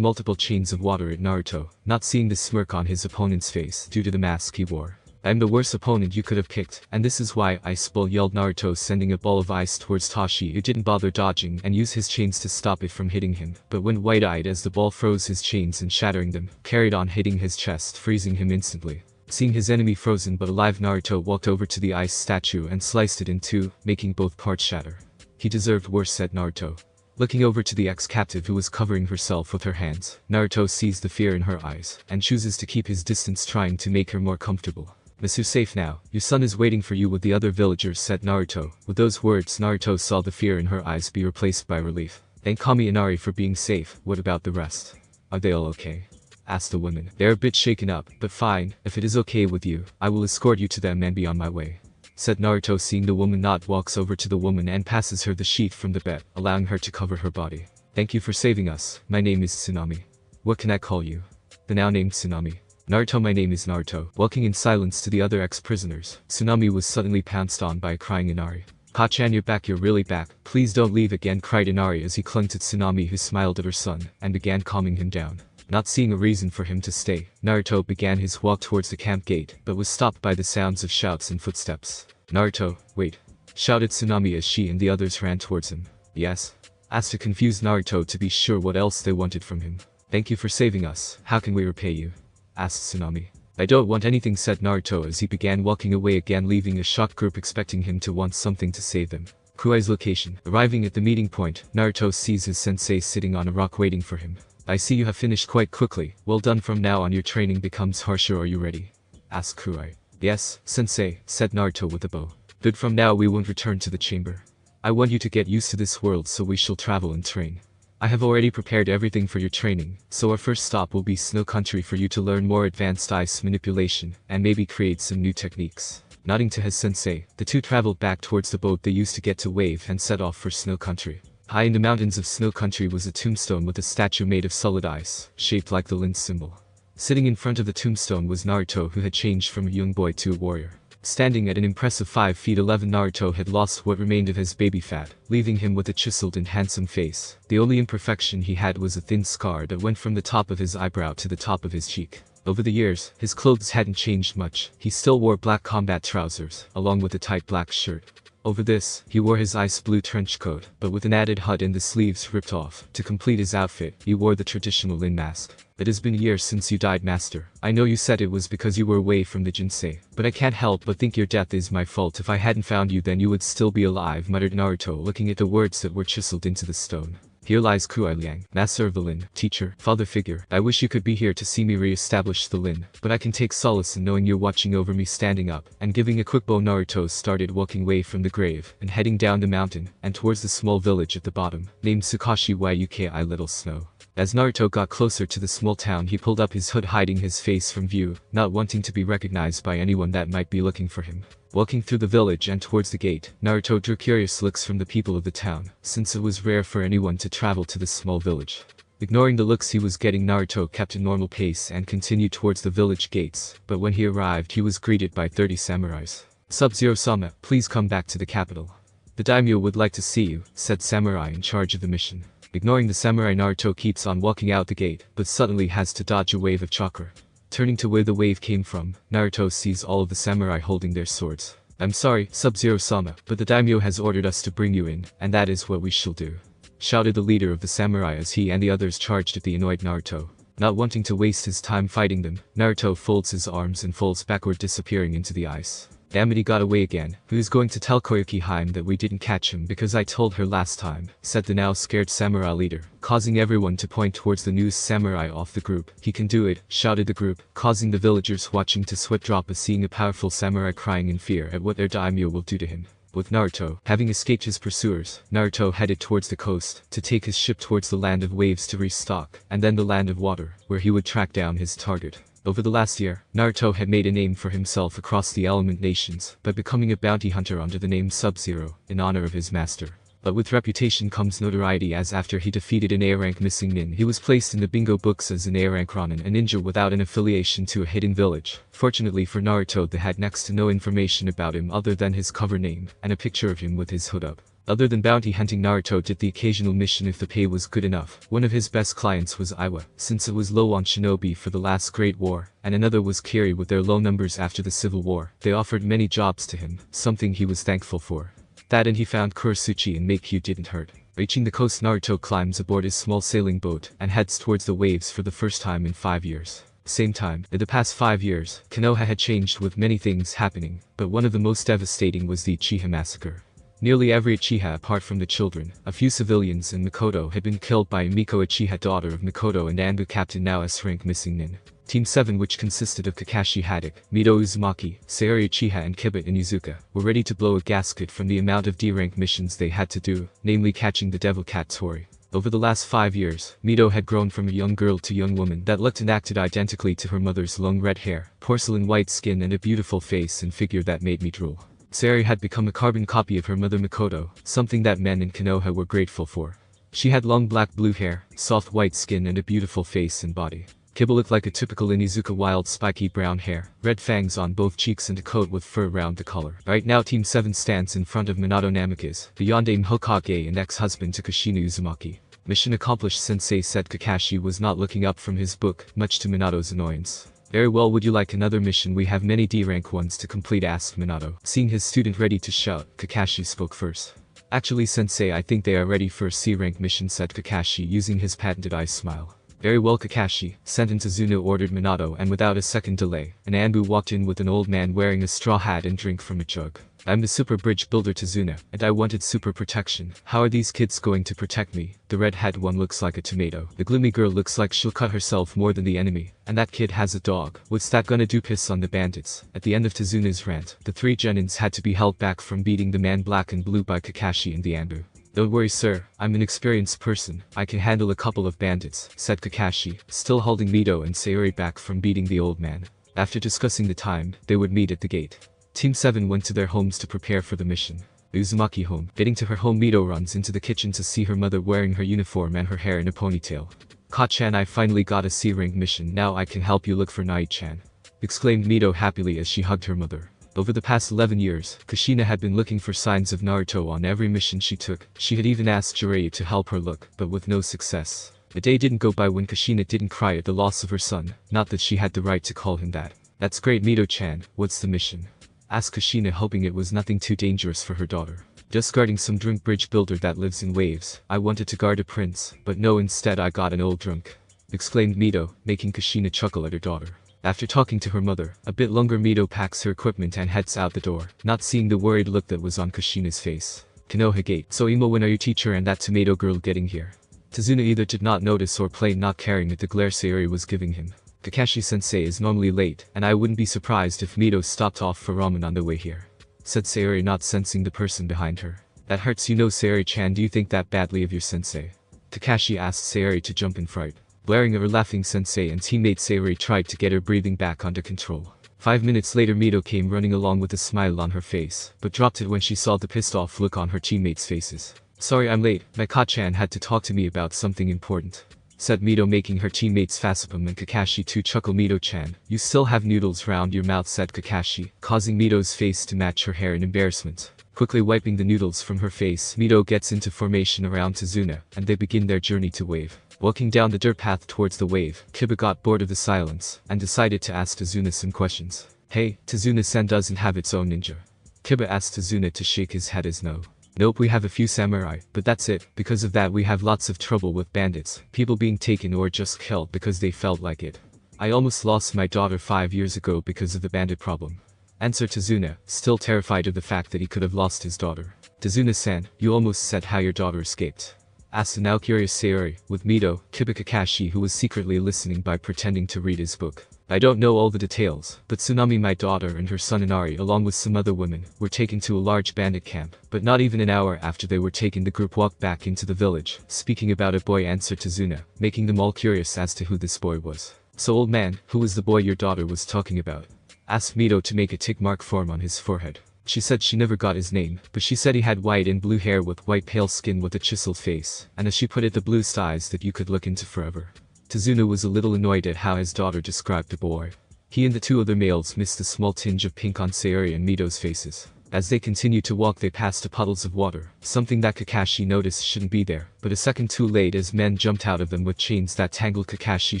multiple chains of water at Naruto, not seeing the smirk on his opponent's face due to the mask he wore. "I'm the worst opponent you could have kicked, and this is why." Ice ball, yelled Naruto, sending a ball of ice towards Tashi, who didn't bother dodging and use his chains to stop it from hitting him, but went wide-eyed as the ball froze his chains and shattering them, carried on hitting his chest, freezing him instantly. Seeing his enemy frozen but alive, Naruto walked over to the ice statue and sliced it in two, making both parts shatter. "He deserved worse," said Naruto. Looking over to the ex-captive who was covering herself with her hands, Naruto sees the fear in her eyes, and chooses to keep his distance, trying to make her more comfortable. "Miss, you're safe now, your son is waiting for you with the other villagers," said Naruto. With those words, Naruto saw the fear in her eyes be replaced by relief. "Thank Kami Inari for being safe, what about the rest? Are they all okay?" asked the woman. "They're a bit shaken up, but fine, if it is okay with you, I will escort you to them and be on my way," said Naruto. Seeing the woman nod, walks over to the woman and passes her the sheet from the bed, allowing her to cover her body. "Thank you for saving us, my name is Tsunami. What can I call you?" The now named Tsunami. "Naruto, my name is Naruto." Walking in silence to the other ex-prisoners, Tsunami was suddenly pounced on by a crying Inari. "Ka-chan, you're back, you're really back. Please don't leave again," cried Inari as he clung to Tsunami, who smiled at her son, and began calming him down. Not seeing a reason for him to stay, Naruto began his walk towards the camp gate, but was stopped by the sounds of shouts and footsteps. "Naruto, wait!" shouted Tsunami as she and the others ran towards him. "Yes?" asked a confused Naruto, to be sure what else they wanted from him. "Thank you for saving us. How can we repay you?" asked Tsunami. "I don't want anything," said Naruto as he began walking away again, leaving a shocked group expecting him to want something to save them. Kuai's location. Arriving at the meeting point, Naruto sees his sensei sitting on a rock waiting for him. "I see you have finished quite quickly. Well done. From now on your training becomes harsher. Are you ready?" asked Kuai. "Yes, sensei," said Naruto with a bow. "Good, from now we won't return to the chamber. I want you to get used to this world, so we shall travel and train. I have already prepared everything for your training, so our first stop will be Snow Country for you to learn more advanced ice manipulation, and maybe create some new techniques." Nodding to his sensei, the two traveled back towards the boat they used to get to Wave and set off for Snow Country. High in the mountains of Snow Country was a tombstone with a statue made of solid ice, shaped like the Lin symbol. Sitting in front of the tombstone was Naruto, who had changed from a young boy to a warrior. Standing at an impressive 5 feet 11, Naruto had lost what remained of his baby fat, leaving him with a chiseled and handsome face. The only imperfection he had was a thin scar that went from the top of his eyebrow to the top of his cheek. Over the years, his clothes hadn't changed much. He still wore black combat trousers, along with a tight black shirt. Over this, he wore his ice blue trench coat, but with an added hood and the sleeves ripped off. To complete his outfit, he wore the traditional Lin mask. "It has been years since you died, master. I know you said it was because you were away from the Jinsei, but I can't help but think your death is my fault. If I hadn't found you, then you would still be alive," muttered Naruto, looking at the words that were chiseled into the stone. Here lies Kuai Liang, master of the Lin, teacher, father figure. I wish you could be here to see me re-establish the Lin, but I can take solace in knowing you're watching over me. Standing up, and giving a quick bow, Naruto started walking away from the grave, and heading down the mountain, and towards the small village at the bottom, named Sukashi Yuki Little Snow. As Naruto got closer to the small town, he pulled up his hood, hiding his face from view, not wanting to be recognized by anyone that might be looking for him. Walking through the village and towards the gate, Naruto drew curious looks from the people of the town, since it was rare for anyone to travel to this small village. Ignoring the looks he was getting, Naruto kept a normal pace and continued towards the village gates, but when he arrived he was greeted by 30 samurais. "Sub-Zero-sama, please come back to the capital. The daimyo would like to see you," said samurai in charge of the mission. Ignoring the samurai, Naruto keeps on walking out the gate, but suddenly has to dodge a wave of chakra. Turning to where the wave came from, Naruto sees all of the samurai holding their swords. "I'm sorry, Sub-Zero-sama, but the daimyo has ordered us to bring you in, and that is what we shall do," shouted the leader of the samurai as he and the others charged at the annoyed Naruto. Not wanting to waste his time fighting them, Naruto folds his arms and falls backward, disappearing into the ice. "Damn it, he got away again. Who's going to tell Koyuki Haim that we didn't catch him because I told her last time," said the now scared samurai leader, causing everyone to point towards the newest samurai off the group. "He can do it," shouted the group, causing the villagers watching to sweat drop as seeing a powerful samurai crying in fear at what their daimyo will do to him. With Naruto having escaped his pursuers, Naruto headed towards the coast to take his ship towards the land of waves to restock, and then the land of water, where he would track down his target. Over the last year, Naruto had made a name for himself across the element nations by becoming a bounty hunter under the name Sub-Zero, in honor of his master. But with reputation comes notoriety, as after he defeated an A-rank missing nin, he was placed in the bingo books as an A-rank ronin, a ninja without an affiliation to a hidden village. Fortunately for Naruto, they had next to no information about him other than his cover name, and a picture of him with his hood up. Other than bounty hunting, Naruto did the occasional mission if the pay was good enough. One of his best clients was Iwa, since it was low on shinobi for the last Great War, and another was Kiri with their low numbers after the Civil War. They offered many jobs to him, something he was thankful for. That and he found Kurotsuchi and Make-Q didn't hurt. Reaching the coast, Naruto climbs aboard his small sailing boat and heads towards the waves for the first time in 5 years. Same time, in the past 5 years, Konoha had changed with many things happening, but one of the most devastating was the Uchiha massacre. Nearly every Uchiha apart from the children, a few civilians and Mikoto had been killed by Miko Uchiha, daughter of Mikoto and Anbu captain now S-rank missing nin. Team 7, which consisted of Kakashi Haddock, Mito Uzumaki, Sayori Uchiha and Kiba Inuzuka, were ready to blow a gasket from the amount of D-rank missions they had to do, namely catching the devil cat Tori. Over the last 5 years, Mito had grown from a young girl to young woman that looked and acted identically to her mother's long red hair, porcelain white skin and a beautiful face and figure that made me drool. Sayori had become a carbon copy of her mother Mikoto, something that men in Konoha were grateful for. She had long black-blue hair, soft white skin and a beautiful face and body. Kiba looked like a typical Inuzuka, wild spiky brown hair, red fangs on both cheeks and a coat with fur around the collar. Right now Team 7 stands in front of Minato Namikaze, the Yondaime Hokage and ex-husband to Kushina Uzumaki. "Mission accomplished, sensei," said Kakashi was not looking up from his book, much to Minato's annoyance. "Very well, would you like another mission? We have many D-rank ones to complete," asked Minato. Seeing his student ready to shout, Kakashi spoke first. "Actually, sensei, I think they are ready for a C-rank mission," said Kakashi using his patented ice smile. "Very well, Kakashi," Senten Tsuzuno ordered Minato, and without a second delay, an Anbu walked in with an old man wearing a straw hat and drink from a jug. "I'm the super bridge builder Tsuzuno, and I wanted super protection. How are these kids going to protect me?" The red-hat one looks like a tomato. The gloomy girl looks like she'll cut herself more than the enemy. And that kid has a dog. What's that gonna do? Piss on the bandits. At the end of Tsuzuno's rant, the 3 genins had to be held back from beating the man black and blue by Kakashi and the Anbu. "Don't worry, sir, I'm an experienced person. I can handle a couple of bandits," said Kakashi, still holding Mito and Sayori back from beating the old man. After discussing the time, they would meet at the gate. Team 7 went to their homes to prepare for the mission. The Uzumaki home. Getting to her home, Mito runs into the kitchen to see her mother wearing her uniform and her hair in a ponytail. "Ka-chan, I finally got a C-rank mission. Now I can help you look for Nai-chan," exclaimed Mito happily as she hugged her mother. Over the past 11 years, Kushina had been looking for signs of Naruto on every mission she took. She had even asked Jiraiya to help her look, but with no success. A day didn't go by when Kushina didn't cry at the loss of her son, not that she had the right to call him that. "That's great, Mito-chan, what's the mission?" asked Kushina, hoping it was nothing too dangerous for her daughter. "Just guarding some drunk bridge builder that lives in waves. I wanted to guard a prince, but no, instead I got an old drunk," exclaimed Mito, making Kushina chuckle at her daughter. After talking to her mother a bit longer, Mito packs her equipment and heads out the door, not seeing the worried look that was on Kushina's face. Konoha Gate. "So Imo, when are your teacher and that tomato girl getting here?" Tazuna either did not notice or plain not caring at the glare Sayori was giving him. Kakashi-sensei is normally late, and I wouldn't be surprised if Mito stopped off for ramen on the way here, said Sayori, not sensing the person behind her. That hurts, you know, Sayori-chan. Do you think that badly of your sensei? Kakashi asked Sayori to jump in fright. Blaring at her laughing sensei and teammate, Sayori tried to get her breathing back under control. 5 minutes later, Mito came running along with a smile on her face, but dropped it when she saw the pissed off look on her teammates' faces. Sorry I'm late, my Ka-chan had to talk to me about something important, said Mito, making her teammates Fasipum and Kakashi to chuckle. Mito-chan, you still have noodles round your mouth, said Kakashi, causing Mito's face to match her hair in embarrassment. Quickly wiping the noodles from her face, Mito gets into formation around Tazuna, and they begin their journey to wave. Walking down the dirt path towards the wave, Kiba got bored of the silence, and decided to ask Tazuna some questions. Hey, Tazuna-san doesn't have its own ninja? Kiba asked Tazuna to shake his head as no. Nope, we have a few samurai, but that's it. Because of that we have lots of trouble with bandits, people being taken or just killed because they felt like it. I almost lost my daughter 5 years ago because of the bandit problem, answered Tazuna, still terrified of the fact that he could have lost his daughter. Tazuna-san, you almost said how your daughter escaped, asked the now curious Sayori, with Mito, Kiba, Kakashi, who was secretly listening by pretending to read his book. I don't know all the details, but Tsunami, my daughter, and her son Inari along with some other women were taken to a large bandit camp, but not even an hour after they were taken the group walked back into the village. Speaking about a boy, answered Tazuna, making them all curious as to who this boy was. So old man, who was the boy your daughter was talking about? Asked Mito to make a tick mark form on his forehead. She said she never got his name, but she said he had white and blue hair with white pale skin with a chiseled face, and as she put it, the bluest eyes that you could look into forever. Tazuna was a little annoyed at how his daughter described the boy. He and the two other males missed a small tinge of pink on Sayori and Mito's faces. As they continued to walk, they passed puddles of water, something that Kakashi noticed shouldn't be there, but a second too late as men jumped out of them with chains that tangled Kakashi,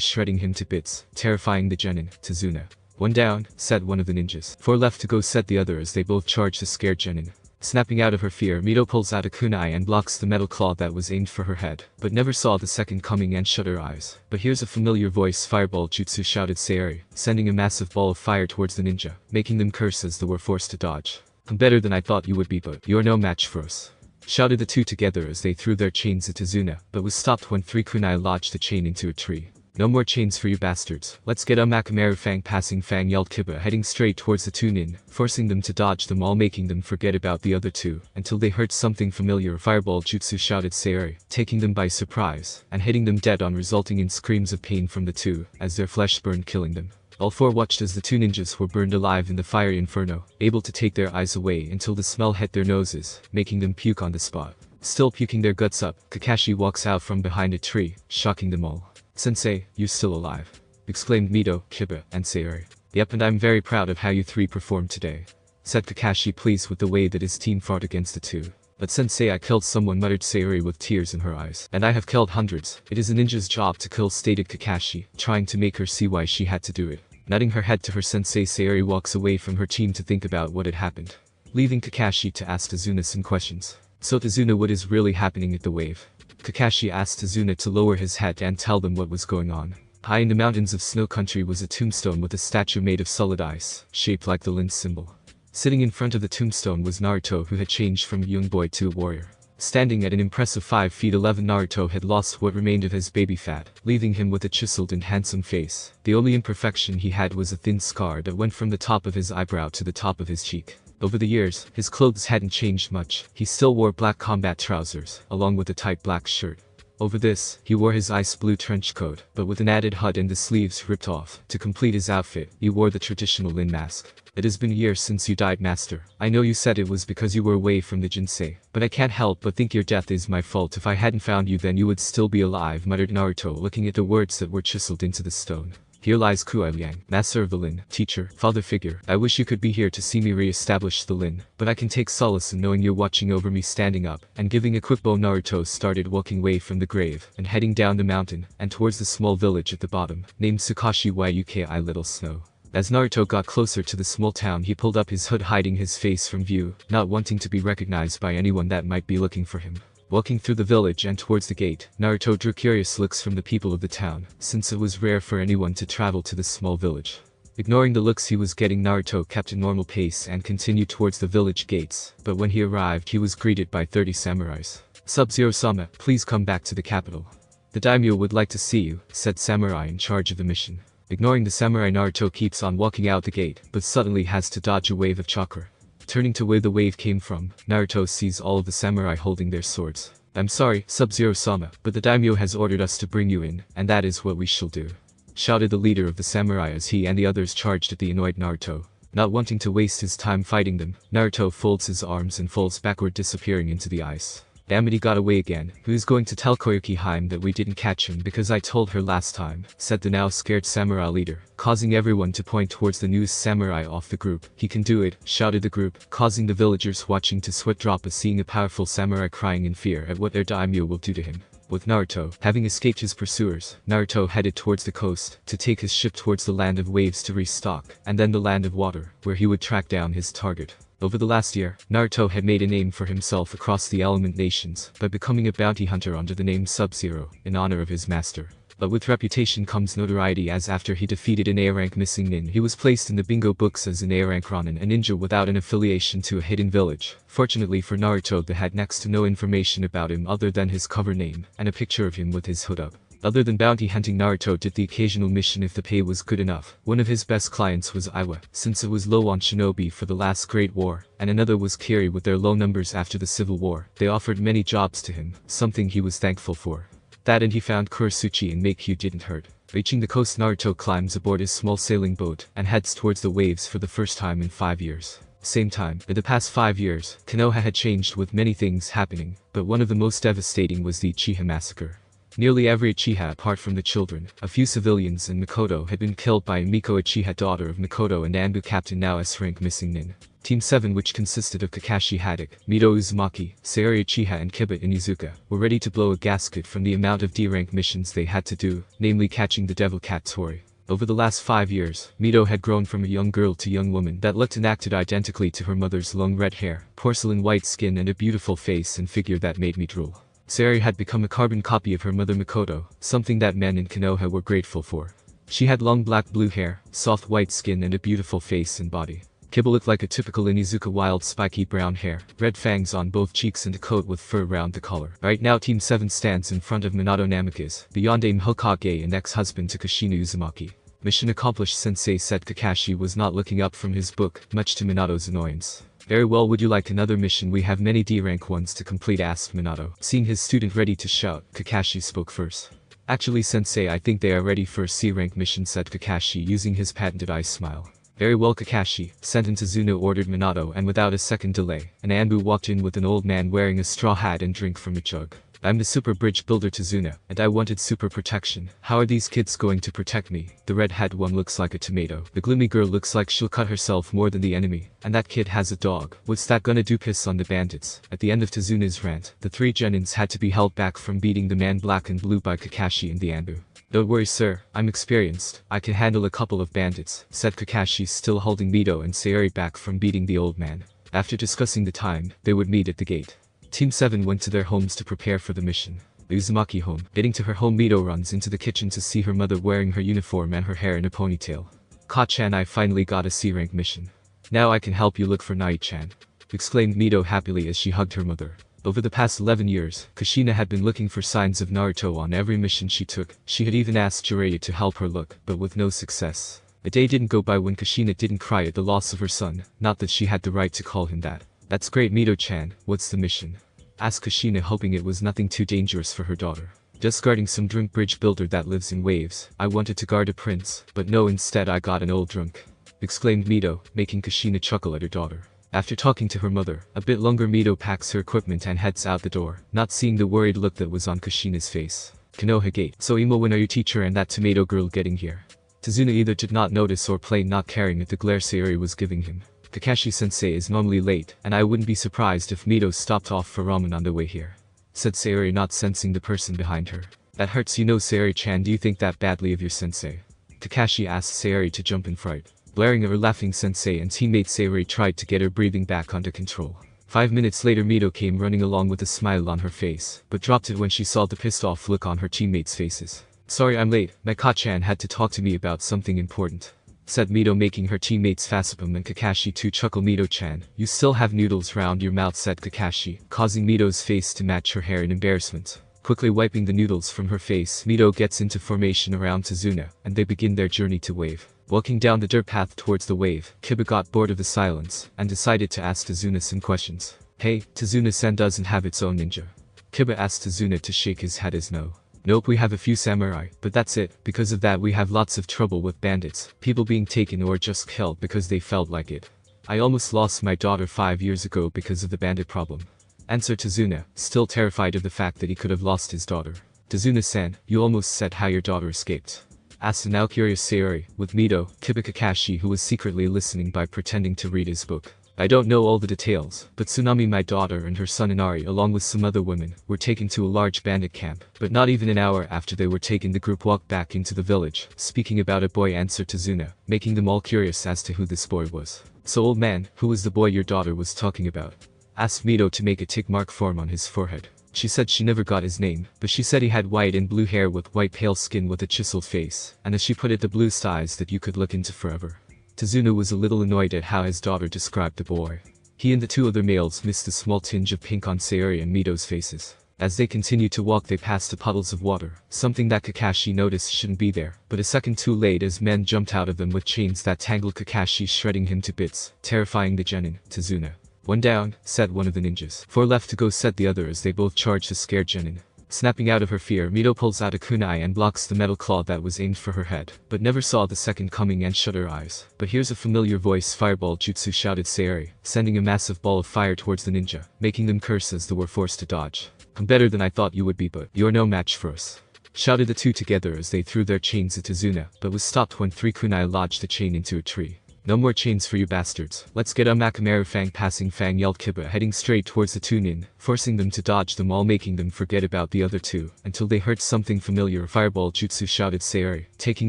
shredding him to bits, terrifying the genin. Tazuna. One down, said one of the ninjas. 4 left to go, said the other as they both charged the scared genin. Snapping out of her fear, Mito pulls out a kunai and blocks the metal claw that was aimed for her head, but never saw the second coming and shut her eyes. But here's a familiar voice. Fireball jutsu, shouted Sayori, sending a massive ball of fire towards the ninja, making them curse as they were forced to dodge. I'm better than I thought you would be, but you're no match for us, shouted the two together as they threw their chains at Tazuna, but was stopped when 3 kunai lodged the chain into a tree. No more chains for you bastards. Let's get Makamaru. Fang passing Fang, yelled Kiba, heading straight towards the two nin, forcing them to dodge them all, making them forget about the other two, until they heard something familiar. Fireball jutsu, shouted Sayori, taking them by surprise, and hitting them dead on, resulting in screams of pain from the two, as their flesh burned, killing them. All 4 watched as the 2 ninjas were burned alive in the fiery inferno, able to take their eyes away until the smell hit their noses, making them puke on the spot. Still puking their guts up, Kakashi walks out from behind a tree, shocking them all. Sensei, you're still alive, exclaimed Mito, Kiba, and Sayori. Yep, and I'm very proud of how you 3 performed today, said Kakashi, pleased with the way that his team fought against the 2. But Sensei, I killed someone, muttered Sayori with tears in her eyes. And I have killed hundreds. It is a ninja's job to kill, stated Kakashi, trying to make her see why she had to do it. Nodding her head to her sensei, Sayori walks away from her team to think about what had happened, leaving Kakashi to ask Tazuna some questions. So Tazuna, what is really happening at the wave? Kakashi asked Tazuna to lower his head and tell them what was going on. High in the mountains of Snow Country was a tombstone with a statue made of solid ice, shaped like the Lin symbol. Sitting in front of the tombstone was Naruto, who had changed from a young boy to a warrior. Standing at an impressive 5 feet 11, Naruto had lost what remained of his baby fat, leaving him with a chiseled and handsome face. The only imperfection he had was a thin scar that went from the top of his eyebrow to the top of his cheek. Over the years, his clothes hadn't changed much. He still wore black combat trousers, along with a tight black shirt. Over this, he wore his ice blue trench coat, but with an added hood and the sleeves ripped off. To complete his outfit, he wore the traditional Lin mask. It has been years since you died, master. I know you said it was because you were away from the Jinsei, but I can't help but think your death is my fault. If I hadn't found you, then you would still be alive, muttered Naruto, looking at the words that were chiseled into the stone. Here lies Kuai Liang, master of the Lin, teacher, father figure. I wish you could be here to see me re-establish the Lin, but I can take solace in knowing you're watching over me. Standing up and giving a quick bow, Naruto started walking away from the grave and heading down the mountain and towards the small village at the bottom, named Sukashi Yuki Little Snow. As Naruto got closer to the small town, he pulled up his hood, hiding his face from view, not wanting to be recognized by anyone that might be looking for him. Walking through the village and towards the gate, Naruto drew curious looks from the people of the town, since it was rare for anyone to travel to this small village. Ignoring the looks he was getting, Naruto kept a normal pace and continued towards the village gates, but when he arrived he was greeted by 30 samurais. Sub-Zero-sama, please come back to the capital. The daimyo would like to see you, said samurai in charge of the mission. Ignoring the samurai, Naruto keeps on walking out the gate, but suddenly has to dodge a wave of chakra. Turning to where the wave came from, Naruto sees all of the samurai holding their swords. I'm sorry, Sub-Zero-sama, but the daimyo has ordered us to bring you in, and that is what we shall do, shouted the leader of the samurai as he and the others charged at the annoyed Naruto. Not wanting to waste his time fighting them, Naruto folds his arms and falls backward, disappearing into the ice. Damn it, he got away again. Who's going to tell Koyuki Haim that we didn't catch him because I told her last time, said the now scared samurai leader, causing everyone to point towards the newest samurai off the group. He can do it, shouted the group, causing the villagers watching to sweat drop as seeing a powerful samurai crying in fear at what their daimyo will do to him. With Naruto having escaped his pursuers, Naruto headed towards the coast to take his ship towards the land of waves to restock, and then the land of water, where he would track down his target. Over the last year, Naruto had made a name for himself across the element nations by becoming a bounty hunter under the name Sub-Zero, in honor of his master. But with reputation comes notoriety, as after he defeated an A-rank missing nin, he was placed in the bingo books as an A-rank ronin, a ninja without an affiliation to a hidden village. Fortunately for Naruto, they had next to no information about him other than his cover name, and a picture of him with his hood up. Other than bounty hunting, Naruto did the occasional mission if the pay was good enough. One of his best clients was Iwa, since it was low on shinobi for the last Great War, and another was Kiri with their low numbers after the Civil War. They offered many jobs to him, something he was thankful for. That and he found Kurotsuchi and Make-Q didn't hurt. Reaching the coast, Naruto climbs aboard his small sailing boat and heads towards the waves for the first time in 5 years. Same time, in the past 5 years, Konoha had changed with many things happening, but one of the most devastating was the Uchiha massacre. Nearly every Uchiha apart from the children, a few civilians and Mikoto had been killed by Miko Uchiha, daughter of Mikoto and Anbu captain now S-rank missing nin. Team 7, which consisted of Kakashi Haddock, Mito Uzumaki, Sayori Uchiha and Kiba Inuzuka, were ready to blow a gasket from the amount of D-rank missions they had to do, namely catching the devil cat Tori. Over the last 5 years, Mito had grown from a young girl to young woman that looked and acted identically to her mother's long red hair, porcelain white skin and a beautiful face and figure that made me drool. Sayori had become a carbon copy of her mother Mikoto, something that men in Konoha were grateful for. She had long black blue hair, soft white skin and a beautiful face and body. Kiba looked like a typical Inuzuka, wild spiky brown hair, red fangs on both cheeks and a coat with fur around the collar. Right now Team 7 stands in front of Minato Namikaze, the Yondaime Hokage and ex-husband to Kushina Uzumaki. Mission accomplished, sensei, said Kakashi was not looking up from his book, much to Minato's annoyance. Very well, would you like another mission? We have many D-rank ones to complete, asked Minato. Seeing his student ready to shout, Kakashi spoke first. Actually sensei, I think they are ready for a C-rank mission, said Kakashi using his patented ice smile. Very well Kakashi, send in Tsuzuno, ordered Minato, and without a second delay, an Anbu walked in with an old man wearing a straw hat and drink from a jug. I'm the super bridge builder Tsuzuno, and I wanted super protection. How are these kids going to protect me? The red hat one looks like a tomato. The gloomy girl looks like she'll cut herself more than the enemy. And that kid has a dog. What's that gonna do? Piss on the bandits. At the end of Tsuzuno's rant, the 3 genins had to be held back from beating the man black and blue by Kakashi and the Anbu. Don't worry sir, I'm experienced. I can handle a couple of bandits, said Kakashi, still holding Mito and Sayori back from beating the old man. After discussing the time, they would meet at the gate. Team 7 went to their homes to prepare for the mission. The Uzumaki home. Getting to her home, Mito runs into the kitchen to see her mother wearing her uniform and her hair in a ponytail. Ka-chan, I finally got a C-rank mission. Now I can help you look for Nai-chan, exclaimed Mito happily as she hugged her mother. Over the past 11 years, Kushina had been looking for signs of Naruto on every mission she took. She had even asked Jiraiya to help her look, but with no success. A day didn't go by when Kushina didn't cry at the loss of her son, not that she had the right to call him that. That's great Mito-chan, what's the mission? Asked Kushina, hoping it was nothing too dangerous for her daughter. Just guarding some drunk bridge builder that lives in waves. I wanted to guard a prince, but no, instead I got an old drunk, exclaimed Mito, making Kushina chuckle at her daughter. After talking to her mother a bit longer, Mito packs her equipment and heads out the door, not seeing the worried look that was on Kushina's face. Konoha Gate. So Imo, when are your teacher and that tomato girl getting here? Tsuzuno either did not notice or plain not caring at the glare Sayori was giving him. Kakashi-sensei is normally late, and I wouldn't be surprised if Mito stopped off for ramen on the way here, said Sayori, not sensing the person behind her. That hurts, you know, Sayori-chan. Do you think that badly of your sensei? Kakashi asked Sayori to jump in fright. Blaring at her laughing sensei and teammate, Sayori tried to get her breathing back under control. 5 minutes later, Mito came running along with a smile on her face, but dropped it when she saw the pissed off look on her teammates' faces. Sorry I'm late, my Ka-chan had to talk to me about something important, said Mito, making her teammates Fasipum and Kakashi to chuckle. Mito-chan, you still have noodles round your mouth, said Kakashi, causing Mito's face to match her hair in embarrassment. Quickly wiping the noodles from her face, Mito gets into formation around Tazuna, and they begin their journey to wave. Walking down the dirt path towards the wave, Kiba got bored of the silence, and decided to ask Tazuna some questions. Hey, Tazuna-san doesn't have its own ninja. Kiba asked Tazuna to shake his head as no. Nope, we have a few samurai, but that's it. Because of that we have lots of trouble with bandits, people being taken or just killed because they felt like it. I almost lost my daughter 5 years ago because of the bandit problem. Answered Tazuna, still terrified of the fact that he could have lost his daughter. Tazuna-san, you almost said how your daughter escaped. Asked the now curious Sayori, with Mito, Kiba Kakashi who was secretly listening by pretending to read his book. I don't know all the details, but Tsunami, my daughter, and her son Inari along with some other women were taken to a large bandit camp, but not even an hour after they were taken the group walked back into the village, speaking about a boy, answered Tazuna, making them all curious as to who this boy was. So old man, who was the boy your daughter was talking about? Asked Mito to make a tick mark form on his forehead. She said she never got his name, but she said he had white and blue hair with white pale skin with a chiseled face, and as she put it, the bluest eyes that you could look into forever. Tazuna was a little annoyed at how his daughter described the boy. He and the two other males missed a small tinge of pink on Sayori and Mito's faces. As they continued to walk they passed the puddles of water, something that Kakashi noticed shouldn't be there, but a second too late as men jumped out of them with chains that tangled Kakashi, shredding him to bits, terrifying the genin, Tazuna. One down, said one of the ninjas. 4 left to go, said the other as they both charged the scared genin. Snapping out of her fear, Mito pulls out a kunai and blocks the metal claw that was aimed for her head, but never saw the second coming and shut her eyes. But here's a familiar voice, fireball jutsu, shouted Sayori, sending a massive ball of fire towards the ninja, making them curse as they were forced to dodge. I'm better than I thought you would be, but you're no match for us. Shouted the two together as they threw their chains at Tazuna, but was stopped when 3 kunai lodged the chain into a tree. No more chains for you bastards. Let's get a Makamaru Fang, passing Fang, yelled Kiba, heading straight towards the two nin, forcing them to dodge them all, making them forget about the other two, until they heard something familiar. Fireball jutsu, shouted Sayori, taking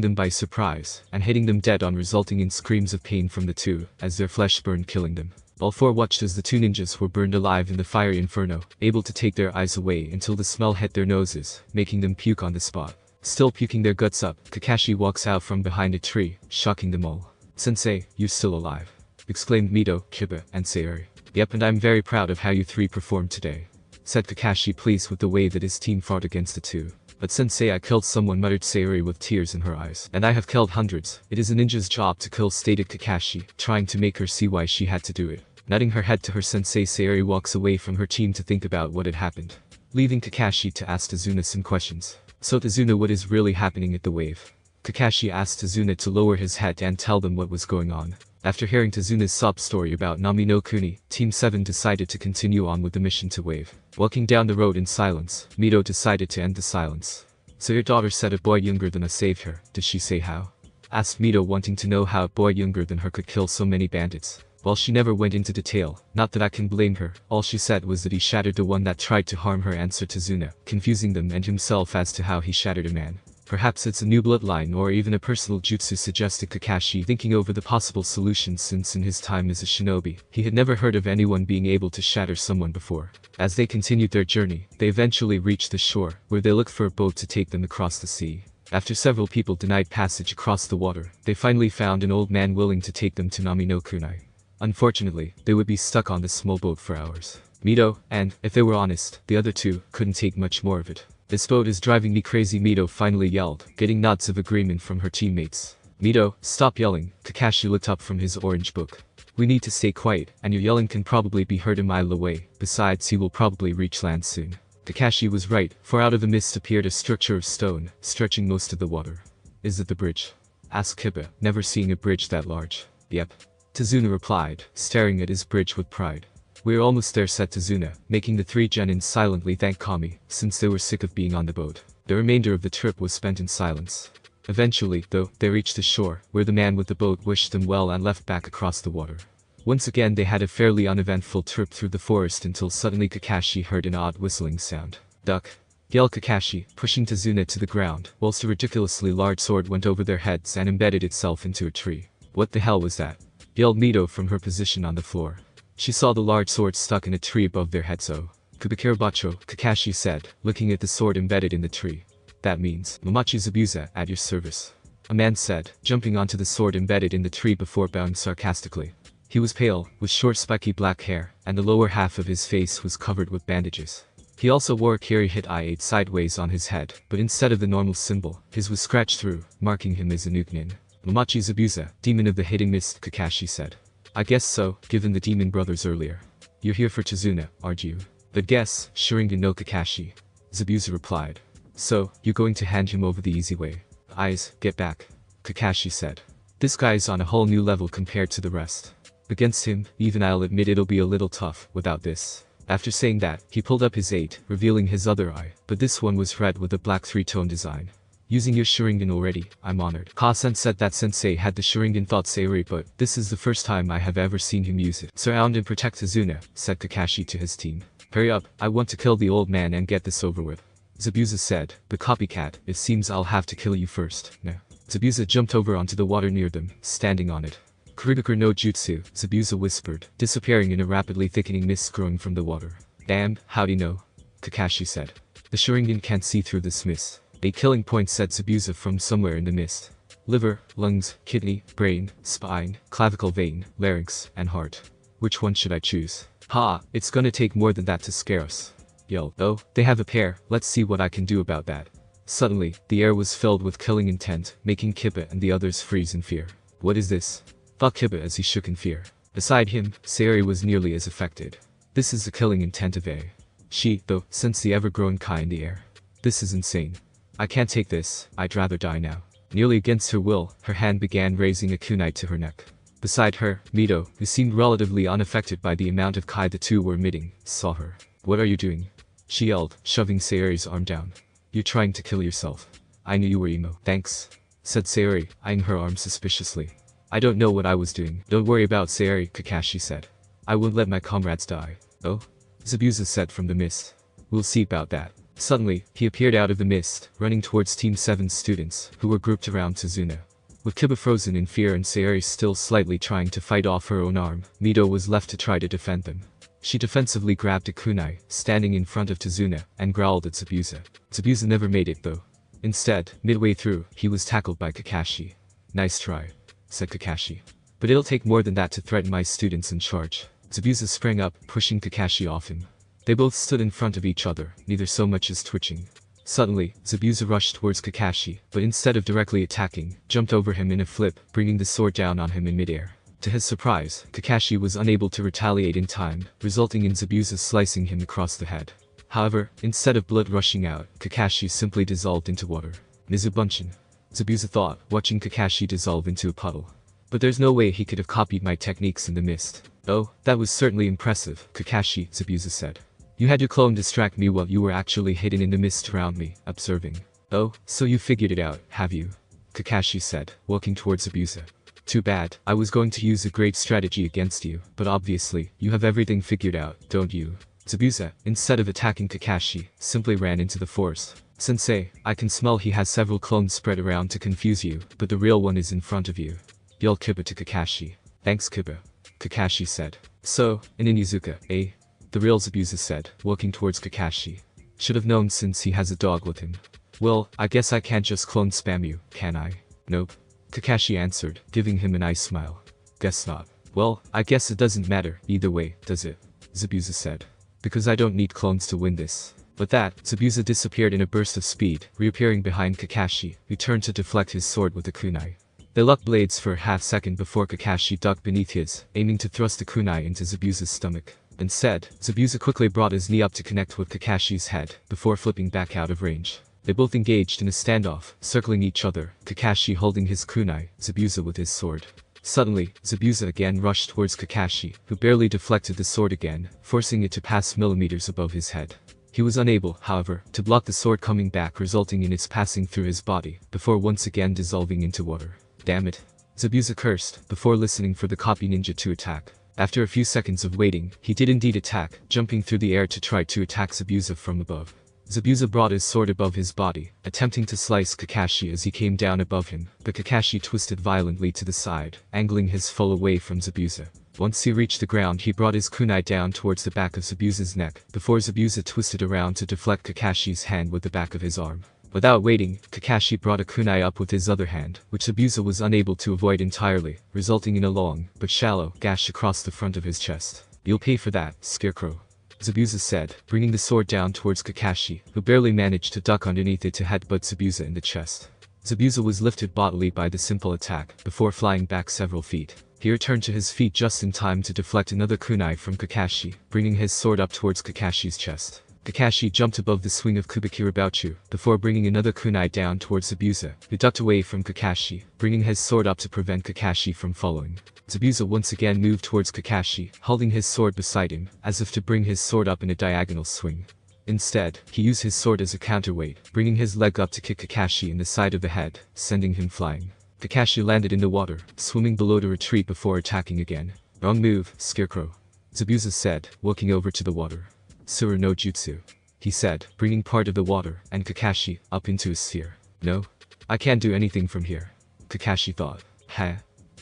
them by surprise, and hitting them dead on, resulting in screams of pain from the two, as their flesh burned, killing them. All 4 watched as the 2 ninjas were burned alive in the fiery inferno, able to take their eyes away until the smell hit their noses, making them puke on the spot. Still puking their guts up, Kakashi walks out from behind a tree, shocking them all. Sensei, you're still alive, exclaimed Mito, Kiba, and Sayori. Yep, and I'm very proud of how you 3 performed today, said Kakashi, pleased with the way that his team fought against the 2. But sensei, I killed someone, muttered Sayori with tears in her eyes. And I have killed hundreds. It is a ninja's job to kill, stated Kakashi, trying to make her see why she had to do it. Nodding her head to her sensei, Sayori walks away from her team to think about what had happened, leaving Kakashi to ask Tazuna some questions. So Tazuna, what is really happening at the wave? Kakashi asked Tazuna to lower his head and tell them what was going on. After hearing Tazuna's sob story about Nami no Kuni, Team 7 decided to continue on with the mission to wave. Walking down the road in silence, Mito decided to end the silence. So your daughter said a boy younger than us saved her. Did she say how? Asked Mito, wanting to know how a boy younger than her could kill so many bandits. Well, she never went into detail, not that I can blame her. All she said was that he shattered the one that tried to harm her, answered Tazuna, confusing them and himself as to how he shattered a man. Perhaps it's a new bloodline or even a personal jutsu, suggested Kakashi, thinking over the possible solutions since in his time as a shinobi, he had never heard of anyone being able to shatter someone before. As they continued their journey, they eventually reached the shore, where they looked for a boat to take them across the sea. After several people denied passage across the water, they finally found an old man willing to take them to Nami no Kunai. Unfortunately, they would be stuck on this small boat for hours. Mito, and, if they were honest, the other two, couldn't take much more of it. This boat is driving me crazy, Mito finally yelled, getting nods of agreement from her teammates. Mito, stop yelling, Kakashi looked up from his orange book. We need to stay quiet, and your yelling can probably be heard a mile away, besides he will probably reach land soon. Kakashi was right, for out of the mist appeared a structure of stone, stretching most of the water. Is it the bridge? Asked Kiba, never seeing a bridge that large. Yep. Tazuna replied, staring at his bridge with pride. We're almost there, said Tazuna, making the 3 genins silently thank Kami, since they were sick of being on the boat. The remainder of the trip was spent in silence. Eventually, though, they reached the shore, where the man with the boat wished them well and left back across the water. Once again they had a fairly uneventful trip through the forest until suddenly Kakashi heard an odd whistling sound. Duck! Yelled Kakashi, pushing Tazuna to the ground, whilst a ridiculously large sword went over their heads and embedded itself into a tree. What the hell was that? Yelled Mito from her position on the floor. She saw the large sword stuck in a tree above their heads. Oh. Kubikirabacho, Kakashi said, looking at the sword embedded in the tree. That means, Mamachi Zabuza, at your service. A man said, jumping onto the sword embedded in the tree before bowing sarcastically. He was pale, with short spiky black hair, and the lower half of his face was covered with bandages. He also wore a carry hit I-8 sideways on his head, but instead of the normal symbol, his was scratched through, marking him as a nukenin. Mamachi Zabuza, demon of the hidden mist, Kakashi said. I guess so, given the demon brothers earlier. You're here for Chizuna, aren't you? But guess, Sharingan no Kakashi. Zabuza replied. So, you're going to hand him over the easy way. Eyes, get back. Kakashi said. This guy's on a whole new level compared to the rest. Against him, even I'll admit it'll be a little tough, without this. After saying that, he pulled up his 8, revealing his other eye, but this one was red with a black 3-tone design. Using your Sharingan already, I'm honored. Ka-sen said that sensei had the Sharingan thought Sayori, but this is the first time I have ever seen him use it. Surround and protect Izuna, said Kakashi to his team. Hurry up, I want to kill the old man and get this over with. Zabuza said, but copycat, it seems I'll have to kill you first. No. Zabuza jumped over onto the water near them, standing on it. Kurotsuchi no Jutsu, Zabuza whispered, disappearing in a rapidly thickening mist growing from the water. Damn, how'd he know? Kakashi said. The Sharingan can't see through this mist. A killing point, said Zabuza from somewhere in the mist. Liver, lungs, kidney, brain, spine, clavicle vein, larynx, and heart. Which one should I choose? Ha, it's gonna take more than that to scare us. Yelled. Oh, they have a pair, let's see what I can do about that. Suddenly, the air was filled with killing intent, making Kibba and the others freeze in fear. What is this? Thought Kibba as he shook in fear. Beside him, Sayori was nearly as affected. This is the killing intent of A. She, though, sensed the ever-growing Kai in the air. This is insane. I can't take this, I'd rather die now. Nearly against her will, her hand began raising a kunai to her neck. Beside her, Mito, who seemed relatively unaffected by the amount of Kai the two were emitting, saw her. What are you doing? She yelled, shoving Sayori's arm down. You're trying to kill yourself. I knew you were emo. Thanks, said Sayori, eyeing her arm suspiciously. I don't know what I was doing. Don't worry about Sayori, Kakashi said. I won't let my comrades die. Oh? Zabuza said from the mist. We'll see about that. Suddenly, he appeared out of the mist, running towards Team 7's students, who were grouped around Tazuna. With Kibba frozen in fear and Sayori still slightly trying to fight off her own arm, Mito was left to try to defend them. She defensively grabbed a kunai, standing in front of Tazuna, and growled at Zabuza. Zabuza never made it though. Instead, midway through, he was tackled by Kakashi. Nice try, said Kakashi. But it'll take more than that to threaten my students in charge. Zabuza sprang up, pushing Kakashi off him. They both stood in front of each other, neither so much as twitching. Suddenly, Zabuza rushed towards Kakashi, but instead of directly attacking, jumped over him in a flip, bringing the sword down on him in midair. To his surprise, Kakashi was unable to retaliate in time, resulting in Zabuza slicing him across the head. However, instead of blood rushing out, Kakashi simply dissolved into water. Mizubunshin, Zabuza thought, watching Kakashi dissolve into a puddle. But there's no way he could have copied my techniques in the mist. Oh, that was certainly impressive, Kakashi, Zabuza said. You had your clone distract me while you were actually hidden in the mist around me, observing. Oh, so you figured it out, have you? Kakashi said, walking towards Zabuza. Too bad, I was going to use a great strategy against you, but obviously, you have everything figured out, don't you? Zabuza, instead of attacking Kakashi, simply ran into the forest. Sensei, I can smell he has several clones spread around to confuse you, but the real one is in front of you. Yelled Kibba to Kakashi. Thanks Kibba. Kakashi said. So, in Inizuka, eh? The real Zabuza said, walking towards Kakashi. Should have known since he has a dog with him. Well, I guess I can't just clone spam you, can I? Nope. Kakashi answered, giving him a nice smile. Guess not. Well, I guess it doesn't matter, either way, does it? Zabuza said. Because I don't need clones to win this. With that, Zabuza disappeared in a burst of speed, reappearing behind Kakashi, who turned to deflect his sword with a kunai. They locked blades for a half-second before Kakashi ducked beneath his, aiming to thrust the kunai into Zabuza's stomach. Instead, Zabuza quickly brought his knee up to connect with Kakashi's head, before flipping back out of range. They both engaged in a standoff, circling each other, Kakashi holding his kunai, Zabuza with his sword. Suddenly, Zabuza again rushed towards Kakashi, who barely deflected the sword again, forcing it to pass millimeters above his head. He was unable, however, to block the sword coming back, resulting in its passing through his body, before once again dissolving into water. Damn it. Zabuza cursed, before listening for the copy ninja to attack. After a few seconds of waiting, he did indeed attack, jumping through the air to try to attack Zabuza from above. Zabuza brought his sword above his body, attempting to slice Kakashi as he came down above him, but Kakashi twisted violently to the side, angling his foe away from Zabuza. Once he reached the ground, he brought his kunai down towards the back of Zabuza's neck, before Zabuza twisted around to deflect Kakashi's hand with the back of his arm. Without waiting, Kakashi brought a kunai up with his other hand, which Zabuza was unable to avoid entirely, resulting in a long, but shallow, gash across the front of his chest. You'll pay for that, Scarecrow. Zabuza said, bringing the sword down towards Kakashi, who barely managed to duck underneath it to headbutt Zabuza in the chest. Zabuza was lifted bodily by the simple attack, before flying back several feet. He returned to his feet just in time to deflect another kunai from Kakashi, bringing his sword up towards Kakashi's chest. Kakashi jumped above the swing of Kubikira Bouchu, before bringing another kunai down towards Zabuza, who ducked away from Kakashi, bringing his sword up to prevent Kakashi from following. Zabuza once again moved towards Kakashi, holding his sword beside him, as if to bring his sword up in a diagonal swing. Instead, he used his sword as a counterweight, bringing his leg up to kick Kakashi in the side of the head, sending him flying. Kakashi landed in the water, swimming below to retreat before attacking again. Wrong move, Scarecrow. Zabuza said, walking over to the water. Sura no Jutsu. He said, bringing part of the water and Kakashi up into his sphere. No? I can't do anything from here. Kakashi thought.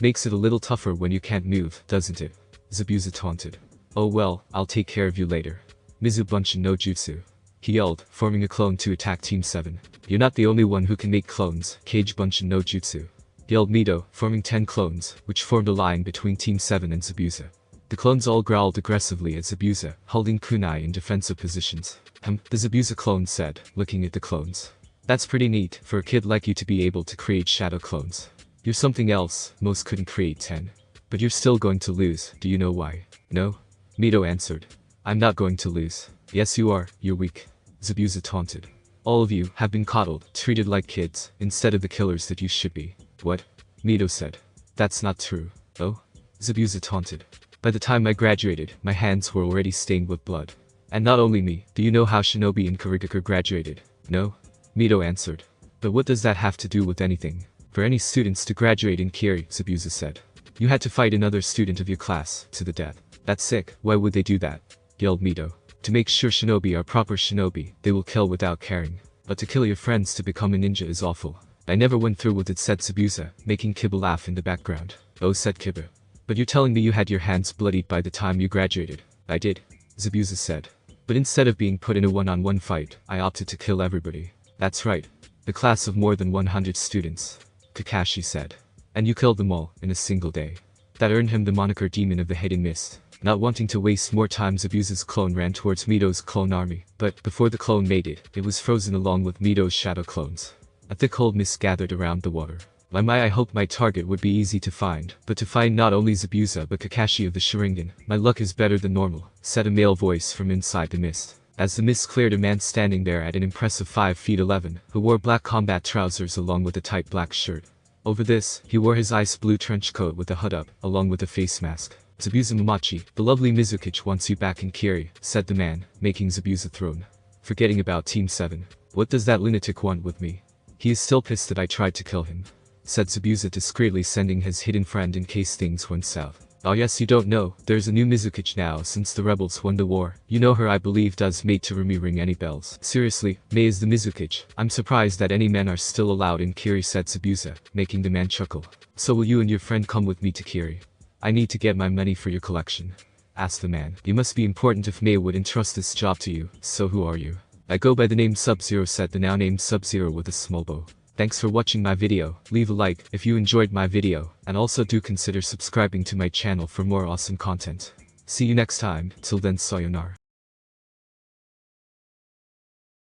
Makes it a little tougher when you can't move, doesn't it? Zabuza taunted. Oh well, I'll take care of you later. Mizu Bunshin no Jutsu. He yelled, forming a clone to attack Team 7. You're not the only one who can make clones, Kage Bunshin no Jutsu. Yelled Mito, forming 10 clones, which formed a line between Team 7 and Zabuza. The clones all growled aggressively at Zabuza, holding kunai in defensive positions. The Zabuza clone said, looking at the clones. That's pretty neat, for a kid like you to be able to create shadow clones. You're something else, most couldn't create 10. But you're still going to lose, do you know why? No? Mito answered. I'm not going to lose. Yes you are, you're weak. Zabuza taunted. All of you have been coddled, treated like kids, instead of the killers that you should be. What? Mito said. That's not true. Oh? Zabuza taunted. By the time I graduated, my hands were already stained with blood. And not only me, do you know how Shinobi and Kurigaka graduated? No? Mito answered. But what does that have to do with anything? For any students to graduate in Kiri, Zabuza said. You had to fight another student of your class, to the death. That's sick, why would they do that? Yelled Mito. To make sure shinobi are proper shinobi, they will kill without caring. But to kill your friends to become a ninja is awful. I never went through with it, said Zabuza, making Kiba laugh in the background. Oh, said Kiba. But you're telling me you had your hands bloodied by the time you graduated. I did. Zabuza said. But instead of being put in a one-on-one fight, I opted to kill everybody. That's right. The class of more than 100 students. Kakashi said. And you killed them all, in a single day. That earned him the moniker Demon of the Hidden Mist. Not wanting to waste more time, Zabuza's clone ran towards Mito's clone army, but before the clone made it, it was frozen along with Mito's shadow clones. A thick cold mist gathered around the water. I hoped my target would be easy to find, but to find not only Zabuza but Kakashi of the Sharingan, my luck is better than normal, said a male voice from inside the mist. As the mist cleared, a man standing there at an impressive 5 feet 11, who wore black combat trousers along with a tight black shirt. Over this, he wore his ice blue trench coat with a hood up, along with a face mask. Zabuza Momochi, the lovely Mizukichi wants you back in Kiri, said the man, making Zabuza thrown. Forgetting about Team 7. What does that lunatic want with me? He is still pissed that I tried to kill him, said Zabuza, discreetly sending his hidden friend in case things went south. Oh yes, you don't know, there's a new Mizukichi now since the rebels won the war. You know her, I believe. Does mate Terumi ring any bells? Seriously, Mei is the Mizukichi. I'm surprised that any men are still allowed in Kiri, said Zabuza, making the man chuckle. So will you and your friend come with me to Kiri? I need to get my money for your collection, asked the man. You must be important if Mei would entrust this job to you. So who are you? I go by the name Sub-Zero, said the now named Sub-Zero with a small bow. Thanks for watching my video. Leave a like if you enjoyed my video, and also do consider subscribing to my channel for more awesome content. See you next time. Till then, sayonara.